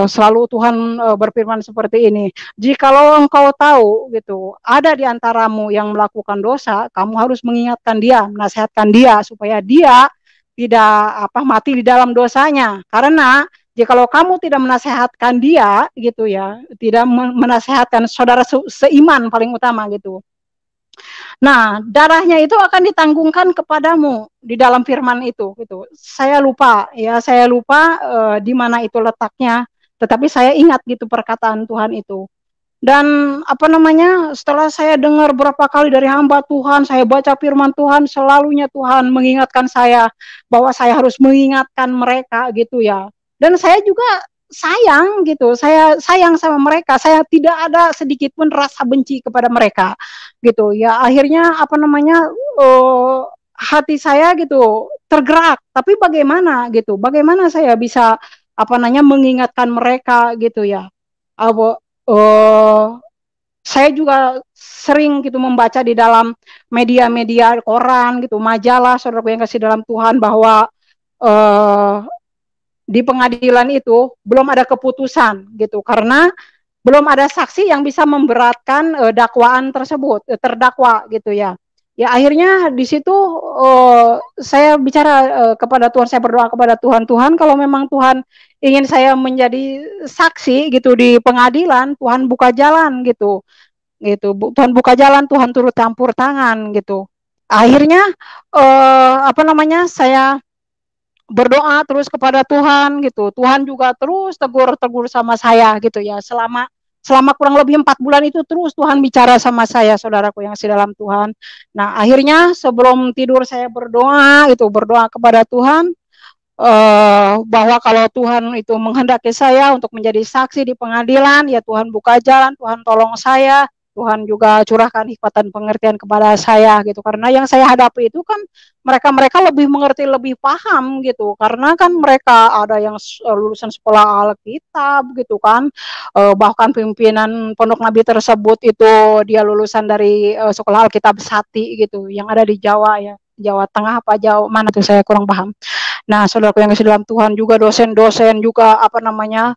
Selalu Tuhan berfirman seperti ini, jikalau engkau tahu gitu, ada di antaramu yang melakukan dosa, kamu harus mengingatkan dia, menasihatkan dia, supaya dia tidak mati di dalam dosanya. Karena jikalau kamu tidak menasehatkan dia gitu ya, tidak menasehatkan saudara seiman paling utama gitu, nah darahnya itu akan ditanggungkan kepadamu di dalam firman itu gitu. Saya lupa di mana itu letaknya, tetapi saya ingat gitu perkataan Tuhan itu. Dan setelah saya dengar berapa kali dari hamba Tuhan, saya baca firman Tuhan, selalunya Tuhan mengingatkan saya bahwa saya harus mengingatkan mereka gitu ya. Dan saya juga sayang gitu, saya sayang sama mereka, saya tidak ada sedikit pun rasa benci kepada mereka gitu ya. Akhirnya hati saya gitu tergerak, tapi bagaimana saya bisa mengingatkan mereka gitu ya. Saya juga sering gitu membaca di dalam media-media, koran gitu, majalah, saudara yang kasih dalam Tuhan, bahwa di pengadilan itu belum ada keputusan gitu, karena belum ada saksi yang bisa memberatkan dakwaan tersebut, terdakwa gitu ya. Ya akhirnya di situ saya bicara kepada Tuhan, saya berdoa kepada Tuhan, Tuhan kalau memang Tuhan ingin saya menjadi saksi gitu di pengadilan, Tuhan buka jalan gitu, Tuhan buka jalan, Tuhan turut campur tangan gitu. Akhirnya apa namanya, saya berdoa terus kepada Tuhan gitu. Tuhan juga terus tegur sama saya gitu ya. Selama kurang lebih 4 bulan itu terus Tuhan bicara sama saya, saudaraku yang di dalam Tuhan. Nah, akhirnya sebelum tidur saya berdoa kepada Tuhan bahwa kalau Tuhan itu menghendaki saya untuk menjadi saksi di pengadilan, ya Tuhan buka jalan, Tuhan tolong saya, Tuhan juga curahkan hikmat dan pengertian kepada saya gitu. Karena yang saya hadapi itu kan mereka lebih mengerti, lebih paham gitu. Karena kan mereka ada yang lulusan sekolah Alkitab gitu kan. Bahkan pimpinan Pondok Nabi tersebut itu dia lulusan dari sekolah Alkitab Sati gitu, yang ada di Jawa ya. Jawa Tengah apa Jawa mana tuh saya kurang paham. Nah, saudaraku yang dalam Tuhan juga dosen-dosen juga apa namanya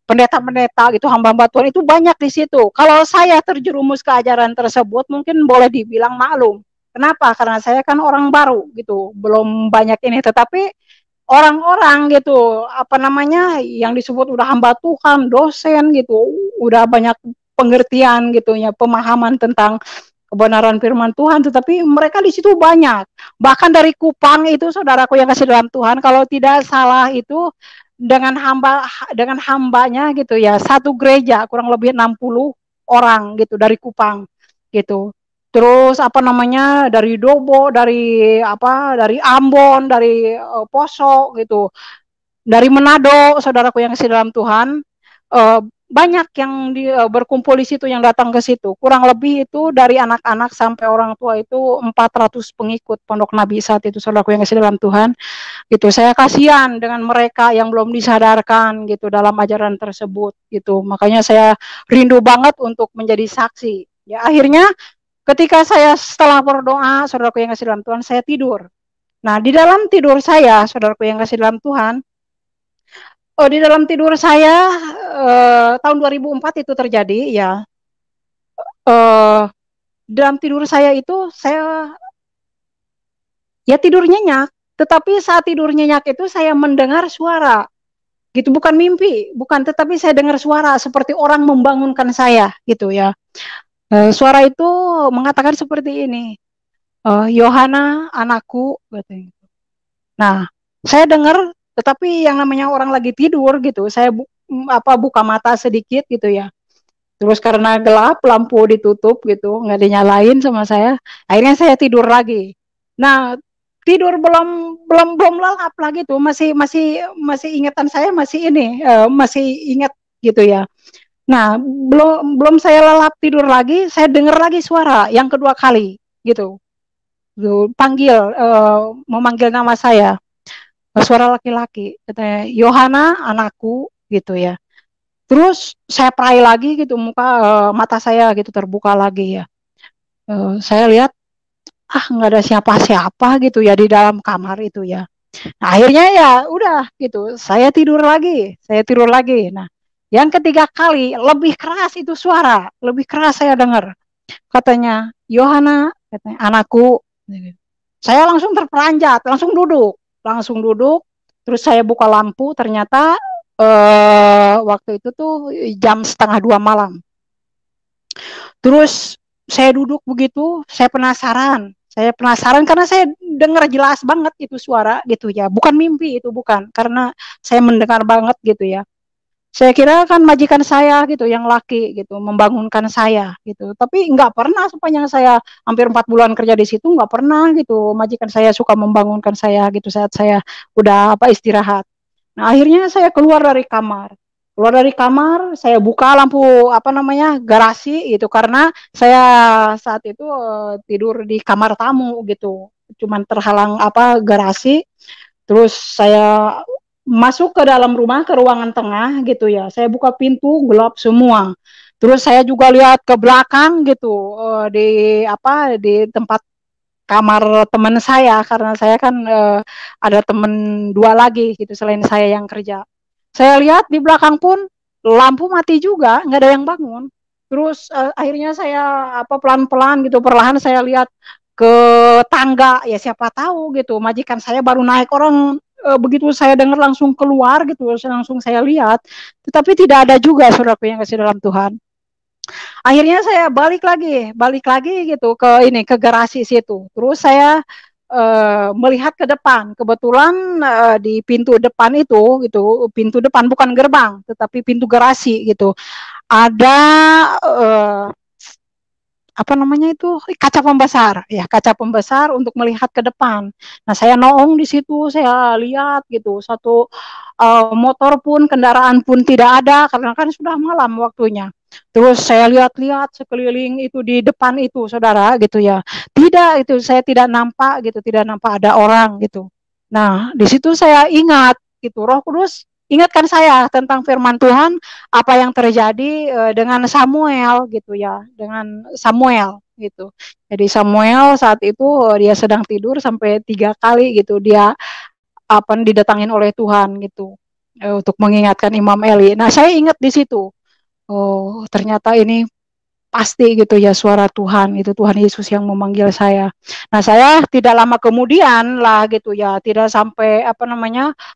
pendeta-pendeta gitu, hamba-hamba Tuhan itu banyak di situ. Kalau saya terjerumus ke ajaran tersebut mungkin boleh dibilang maklum. Kenapa? Karena saya kan orang baru gitu, belum banyak ini. Tetapi orang-orang gitu, apa namanya, yang disebut udah hamba Tuhan, dosen gitu, udah banyak pengertian gitu ya, pemahaman tentang kebenaran firman Tuhan, tetapi mereka di situ banyak. Bahkan dari Kupang itu, saudaraku yang kasih dalam Tuhan, kalau tidak salah itu dengan hambanya gitu ya, satu gereja kurang lebih 60 orang gitu dari Kupang gitu. Terus apa namanya, dari Dobo, dari Ambon, dari Poso gitu, dari Manado, saudaraku yang kasih dalam Tuhan, banyak yang berkumpul di situ, yang datang ke situ. Kurang lebih itu dari anak-anak sampai orang tua itu 400 pengikut Pondok Nabi saat itu, saudaraku yang kasih dalam Tuhan. Gitu. Saya kasihan dengan mereka yang belum disadarkan gitu dalam ajaran tersebut gitu. Makanya saya rindu banget untuk menjadi saksi. Ya akhirnya ketika saya setelah berdoa, saudaraku yang kasih dalam Tuhan, saya tidur. Nah, di dalam tidur saya, saudaraku yang kasih dalam Tuhan, di dalam tidur saya tahun 2004 itu terjadi ya. Dalam tidur saya itu saya ya tidur nyenyak, tetapi saat tidur nyenyak itu saya mendengar suara. Gitu, bukan mimpi, bukan, tetapi saya dengar suara seperti orang membangunkan saya gitu ya. Suara itu mengatakan seperti ini, Yohana anakku katanya. Nah, saya dengar, tetapi yang namanya orang lagi tidur gitu, saya buka mata sedikit gitu ya. Terus karena gelap, lampu ditutup gitu, nggak dinyalain sama saya, akhirnya saya tidur lagi. Nah, tidur belum lelap lagi tuh, masih ingatan saya masih ini, masih ingat gitu ya. Nah, belum saya lelap tidur lagi, saya dengar lagi suara yang kedua kali gitu. Memanggil nama saya, suara laki-laki, katanya Yohana anakku gitu ya. Terus saya pray lagi gitu, mata saya gitu terbuka lagi ya. Saya lihat nggak ada siapa-siapa gitu ya di dalam kamar itu ya. Nah, akhirnya ya udah gitu, saya tidur lagi. Nah, yang ketiga kali lebih keras itu suara, lebih keras saya dengar. Katanya Yohana, katanya anakku. Saya langsung terperanjat, langsung duduk. Terus saya buka lampu, ternyata waktu itu tuh jam 1:30 malam. Terus saya duduk begitu, saya penasaran karena saya dengar jelas banget itu suara gitu ya, bukan mimpi itu, bukan, karena saya mendengar banget gitu ya. Saya kira kan majikan saya gitu yang laki gitu membangunkan saya gitu, tapi nggak pernah sepanjang saya hampir 4 bulan kerja di situ, nggak pernah gitu majikan saya suka membangunkan saya gitu saat saya udah istirahat. Nah, akhirnya saya keluar dari kamar, saya buka lampu garasi itu, karena saya saat itu tidur di kamar tamu gitu, cuman terhalang garasi. Terus saya masuk ke dalam rumah, ke ruangan tengah gitu ya, saya buka pintu, gelap semua. Terus saya juga lihat ke belakang gitu, di tempat kamar teman saya, karena saya kan ada teman 2 lagi gitu selain saya yang kerja. Saya lihat di belakang pun lampu mati juga, nggak ada yang bangun. Terus akhirnya saya pelan-pelan gitu, perlahan saya lihat ke tangga, ya siapa tahu gitu majikan saya baru naik, orang begitu saya dengar langsung keluar gitu, langsung saya lihat, tetapi tidak ada juga, saudaraku yang kasih dalam Tuhan. Akhirnya saya balik lagi gitu ke ini, ke garasi situ. Terus saya melihat ke depan, kebetulan di pintu depan itu gitu, pintu depan bukan gerbang tetapi pintu garasi gitu, ada apa namanya itu, kaca pembesar ya, kaca pembesar untuk melihat ke depan. Nah saya noong di situ, saya lihat gitu, satu motor pun, kendaraan pun tidak ada karena kan sudah malam waktunya. Terus saya lihat-lihat sekeliling itu di depan itu, saudara gitu ya, tidak, itu saya tidak nampak gitu, tidak nampak ada orang gitu. Nah di situ saya ingat gitu, Roh Kudus ingatkan saya tentang firman Tuhan, apa yang terjadi dengan Samuel gitu ya, dengan Samuel gitu. Jadi Samuel saat itu dia sedang tidur sampai 3 kali gitu, dia didatangin oleh Tuhan gitu, untuk mengingatkan Imam Eli. Nah saya ingat di situ, oh ternyata ini pasti gitu ya suara Tuhan, itu Tuhan Yesus yang memanggil saya. Nah saya tidak lama kemudian lah gitu ya, tidak sampai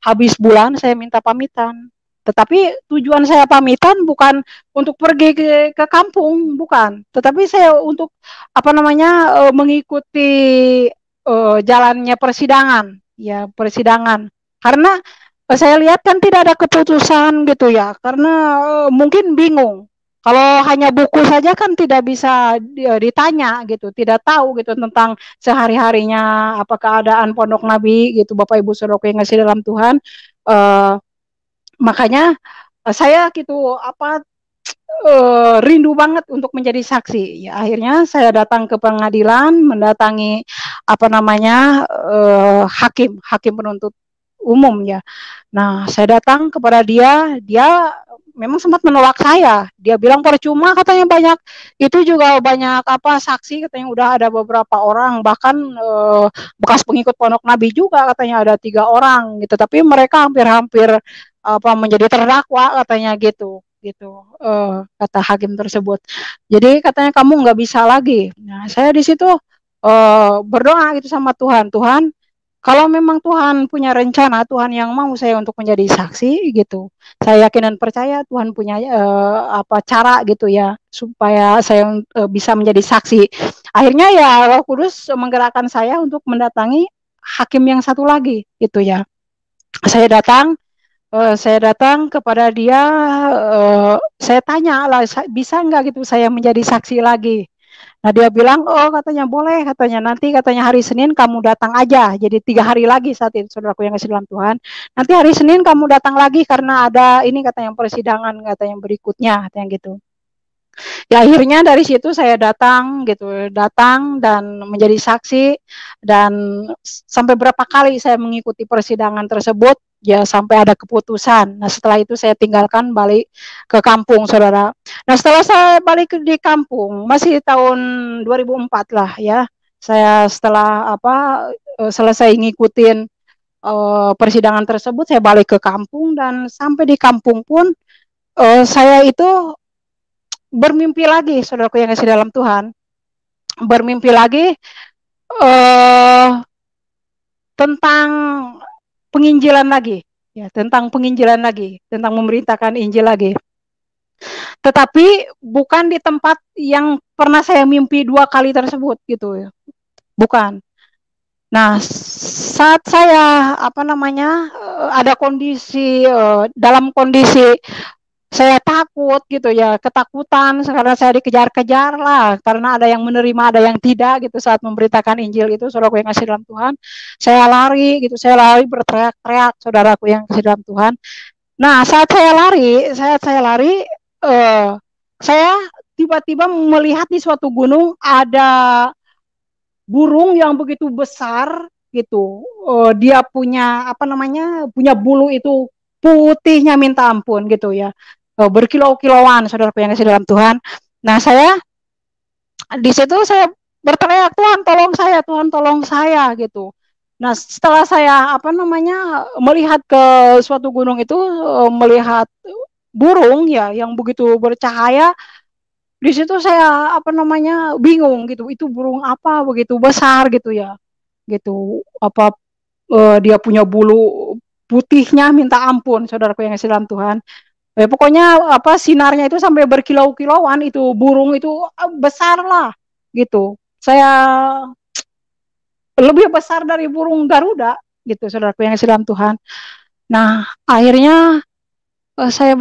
habis bulan saya minta pamitan. Tetapi tujuan saya pamitan bukan untuk pergi ke kampung, bukan. Tetapi saya untuk mengikuti jalannya persidangan, ya persidangan. Karena saya lihat kan tidak ada keputusan gitu ya, karena mungkin bingung. Kalau hanya buku saja kan tidak bisa ditanya gitu, tidak tahu gitu tentang sehari-harinya apa keadaan Pondok Nabi gitu, Bapak Ibu Saudara yang ngasih dalam Tuhan. Makanya saya gitu rindu banget untuk menjadi saksi. Ya, akhirnya saya datang ke pengadilan, mendatangi hakim penuntut umum ya. Nah, saya datang kepada dia, dia memang sempat menolak saya. Dia bilang percuma, katanya banyak, itu juga banyak saksi, katanya udah ada beberapa orang, bahkan bekas pengikut Pondok Nabi juga katanya ada 3 orang gitu. Tapi mereka hampir-hampir menjadi terdakwa katanya gitu. Kata hakim tersebut. Jadi katanya kamu nggak bisa lagi. Nah, saya di situ berdoa gitu sama Tuhan. Tuhan, kalau memang Tuhan punya rencana, Tuhan yang mau saya untuk menjadi saksi gitu, saya yakin dan percaya Tuhan punya cara gitu ya supaya saya bisa menjadi saksi. Akhirnya ya Roh Kudus menggerakkan saya untuk mendatangi hakim yang satu lagi gitu ya. Saya datang kepada dia, saya tanya lah, bisa nggak gitu saya menjadi saksi lagi. Nah dia bilang, oh katanya boleh, katanya nanti katanya hari Senin kamu datang aja. Jadi 3 hari lagi saat itu, saudaraku yang kasih dalam Tuhan. Nanti hari Senin kamu datang lagi karena ada ini katanya persidangan katanya yang berikutnya, katanya gitu. Ya akhirnya dari situ saya datang dan menjadi saksi, dan sampai berapa kali saya mengikuti persidangan tersebut ya sampai ada keputusan. Nah setelah itu saya tinggalkan, balik ke kampung, saudara. Nah setelah saya balik di kampung masih tahun 2004 lah ya, saya setelah selesai ngikutin persidangan tersebut, saya balik ke kampung, dan sampai di kampung pun saya itu bermimpi lagi, saudaraku yang kasih dalam Tuhan, bermimpi lagi tentang penginjilan lagi, ya, tentang penginjilan lagi, tentang memberitakan Injil lagi. Tetapi bukan di tempat yang pernah saya mimpi 2 kali tersebut gitu ya, bukan. Nah, saat saya ada kondisi dalam kondisi saya takut gitu ya, ketakutan karena saya dikejar-kejar lah, karena ada yang menerima, ada yang tidak gitu saat memberitakan Injil itu, saudaraku yang kasih dalam Tuhan. Saya lari berteriak-teriak, saudaraku yang kasih dalam Tuhan. Nah, saat saya lari, saya tiba-tiba melihat di suatu gunung ada burung yang begitu besar gitu. Dia punya punya bulu itu putihnya minta ampun gitu ya, berkilau-kilauan, saudara yang kasih dalam Tuhan. Nah saya di situ saya berteriak, Tuhan tolong saya gitu. Nah setelah saya melihat ke suatu gunung itu, melihat burung ya yang begitu bercahaya, Di situ saya bingung gitu, itu burung apa begitu besar gitu ya, gitu apa dia punya bulu putihnya minta ampun, saudaraku yang kasih dalam Tuhan. Pokoknya sinarnya itu sampai berkilau-kilauan, itu burung itu besar lah gitu. Saya lebih besar dari burung Garuda gitu, saudaraku yang kasih dalam Tuhan. Nah, akhirnya saya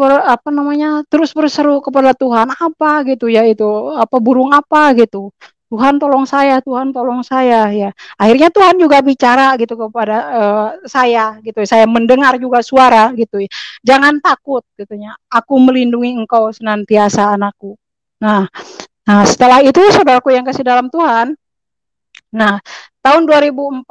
terus berseru kepada Tuhan, apa gitu ya, itu burung apa gitu, Tuhan tolong saya, Tuhan tolong saya ya. Akhirnya Tuhan juga bicara gitu kepada saya gitu, saya mendengar juga suara gitu ya, jangan takut gitunya, aku melindungi engkau senantiasa anakku. Nah setelah itu saudaraku yang kasih dalam Tuhan, nah tahun 2004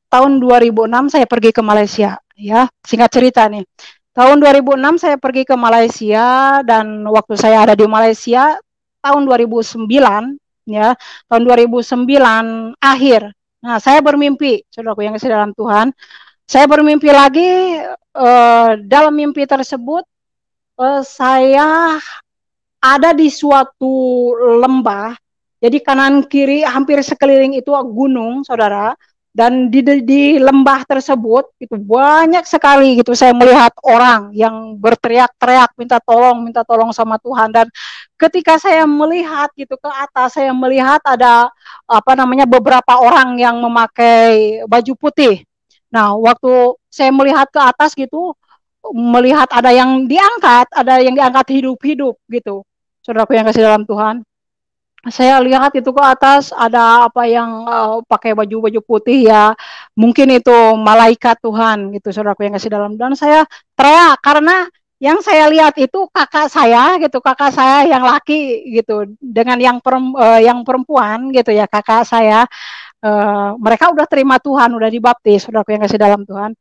tahun 2006 saya pergi ke Malaysia ya, singkat cerita nih. Tahun 2006 saya pergi ke Malaysia, dan waktu saya ada di Malaysia tahun 2009 ya, tahun 2009 akhir. Nah, saya bermimpi, saudaraku yang kasih dalam Tuhan. Saya bermimpi lagi, dalam mimpi tersebut saya ada di suatu lembah. Jadi kanan kiri hampir sekeliling itu gunung, saudara. Dan di lembah tersebut itu banyak sekali gitu, saya melihat orang yang berteriak-teriak minta tolong sama Tuhan. Dan ketika saya melihat gitu ke atas, saya melihat ada beberapa orang yang memakai baju putih. Nah, waktu saya melihat ke atas gitu, melihat ada yang diangkat hidup-hidup gitu, saudaraku yang kasih dalam Tuhan. Saya lihat itu ke atas ada apa yang pakai baju putih ya, mungkin itu malaikat Tuhan gitu, saudaraku yang kasih dalam. Dan saya teriak karena yang saya lihat itu kakak saya yang laki gitu, dengan yang perempuan gitu ya, kakak saya. Mereka udah terima Tuhan, udah dibaptis, saudaraku yang kasih dalam Tuhan.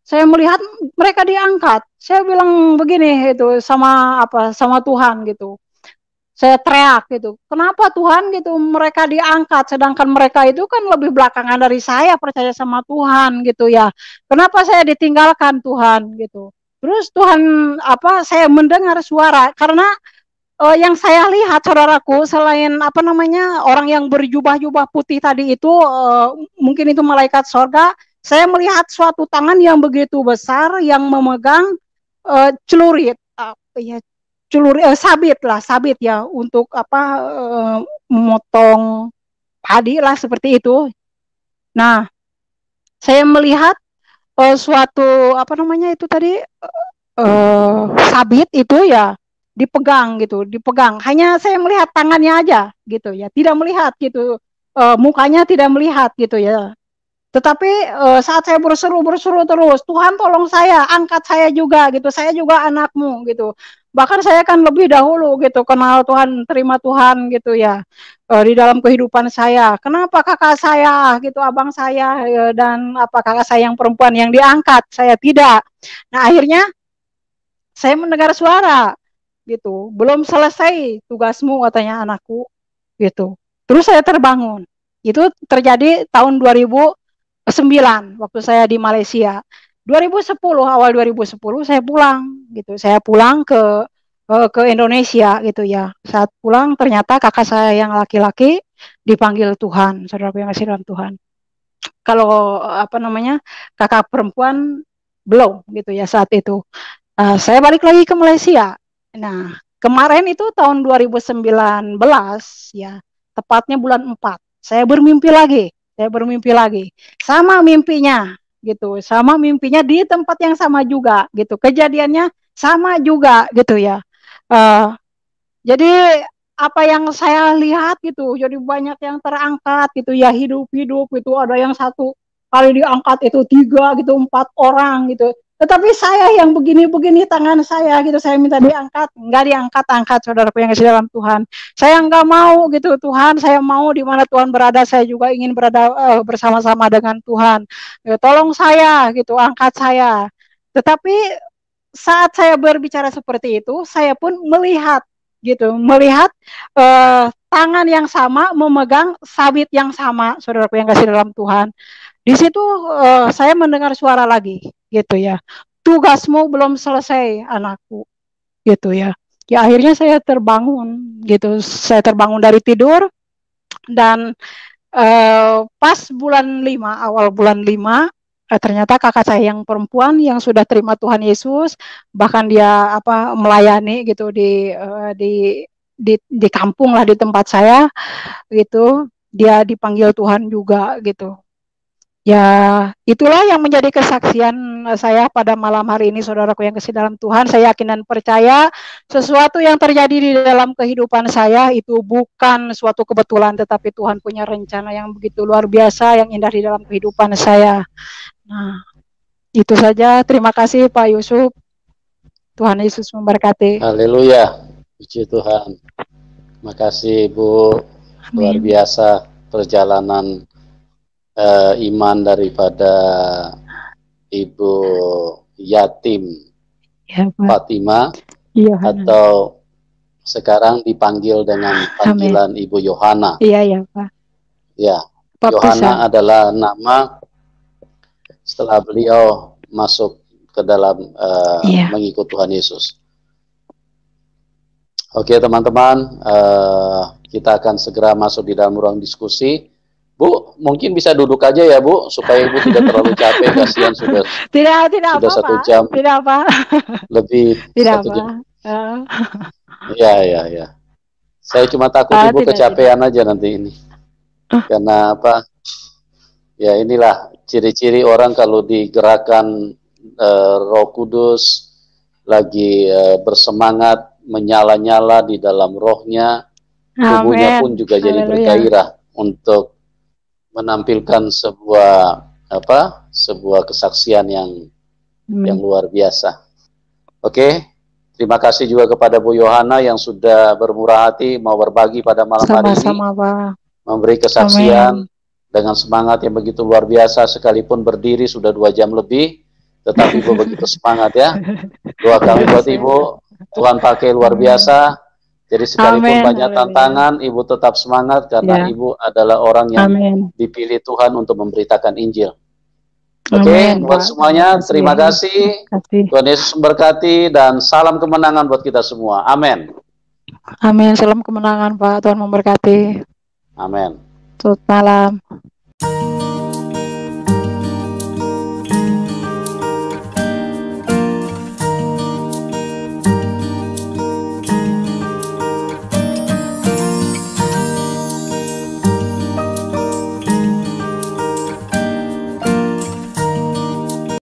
Saya melihat mereka diangkat. Saya bilang begini itu sama Tuhan gitu. Saya teriak gitu, kenapa Tuhan gitu mereka diangkat, sedangkan mereka itu kan lebih belakangan dari saya percaya sama Tuhan gitu ya. Kenapa saya ditinggalkan Tuhan gitu. Terus Tuhan saya mendengar suara, karena yang saya lihat saudaraku, selain orang yang berjubah-jubah putih tadi itu, mungkin itu malaikat sorga, saya melihat suatu tangan yang begitu besar yang memegang celurit, sabit ya, untuk memotong padi lah seperti itu. Nah, saya melihat suatu itu tadi sabit itu ya dipegang, hanya saya melihat tangannya aja gitu ya, tidak melihat gitu, mukanya tidak melihat gitu ya. Tetapi saat saya berseru terus, Tuhan tolong saya, angkat saya juga gitu, saya juga anakmu gitu. Bahkan saya kan lebih dahulu gitu kenal Tuhan, terima Tuhan gitu ya, di dalam kehidupan saya. Kenapa kakak saya gitu, abang saya dan kakak saya yang perempuan yang diangkat, saya tidak. Nah, akhirnya saya mendengar suara gitu, belum selesai tugasmu katanya anakku gitu. Terus saya terbangun. Itu terjadi tahun 2009 waktu saya di Malaysia. 2010, awal 2010 saya pulang gitu. Saya pulang ke Indonesia gitu ya. Saat pulang ternyata kakak saya yang laki-laki dipanggil Tuhan, saudara yang kasih dalam Tuhan. Kalau kakak perempuan belum gitu ya saat itu. Saya balik lagi ke Malaysia. Nah, kemarin itu tahun 2019 ya, tepatnya bulan 4. Saya bermimpi lagi. Sama mimpinya gitu. Sama mimpinya di tempat yang sama juga gitu. Kejadiannya sama juga gitu ya. Jadi apa yang saya lihat gitu, jadi banyak yang terangkat gitu ya, hidup-hidup gitu, ada yang satu kali diangkat itu 3 gitu, 4 orang gitu. Tetapi saya yang begini-begini tangan saya gitu, saya minta diangkat, nggak diangkat-angkat, saudaraku yang kasih dalam Tuhan. Saya nggak mau gitu, Tuhan, saya mau di mana Tuhan berada, saya juga ingin berada bersama-sama dengan Tuhan. Tolong saya gitu, angkat saya. Tetapi saat saya berbicara seperti itu, saya pun melihat tangan yang sama memegang sabit yang sama, saudaraku yang kasih dalam Tuhan. Di situ saya mendengar suara lagi gitu ya. tugasmu belum selesai, anakku, gitu ya. Ya akhirnya saya terbangun, gitu. Saya terbangun dari tidur dan pas bulan 5, awal bulan 5, ternyata kakak saya yang perempuan yang sudah terima Tuhan Yesus, bahkan dia melayani gitu di kampung lah, di tempat saya gitu, dia dipanggil Tuhan juga gitu. Ya, itulah yang menjadi kesaksian saya pada malam hari ini, saudaraku yang kasih dalam Tuhan. Saya yakin dan percaya sesuatu yang terjadi di dalam kehidupan saya itu bukan suatu kebetulan, tetapi Tuhan punya rencana yang begitu luar biasa, yang indah di dalam kehidupan saya. Nah, itu saja. Terima kasih Pak Yusuf. Tuhan Yesus memberkati.
Haleluya, puji Tuhan. Terima kasih Ibu. Luar biasa perjalanan iman daripada Ibu Yatim ya, Fatima, atau sekarang dipanggil dengan panggilan Ibu Yohana.
Iya, ya Pak.
Ya, Yohana adalah nama setelah beliau masuk ke dalam mengikut Tuhan Yesus. Oke teman-teman, kita akan segera masuk di dalam ruang diskusi. Bu, mungkin bisa duduk aja ya Bu, supaya Ibu tidak terlalu capek, kasihan sudah
sudah
1 jam.
Tidak apa.
Lebih
tidak
1 jam.
Ya.
Ya. Saya cuma takut Ibu kecapean aja nanti ini. Karena apa? Ya inilah ciri-ciri orang kalau digerakkan Roh Kudus, lagi bersemangat, menyala-nyala di dalam rohnya, tubuhnya pun juga jadi bergairah untuk menampilkan sebuah kesaksian yang luar biasa. Oke, terima kasih juga kepada Bu Yohana yang sudah bermurah hati mau berbagi pada malam hari ini, memberi kesaksian dengan semangat yang begitu luar biasa, sekalipun berdiri sudah 2 jam lebih, tetapi Ibu begitu semangat ya. Doa kami buat Ibu, Tuhan pakai luar biasa. Jadi sekalipun banyak tantangan, Ibu tetap semangat karena Ibu adalah orang yang dipilih Tuhan untuk memberitakan Injil. Oke, buat semuanya terima kasih. Tuhan Yesus memberkati dan salam kemenangan buat kita semua. Amin.
Amin, salam kemenangan Pak. Tuhan memberkati.
Amin.
Selamat malam.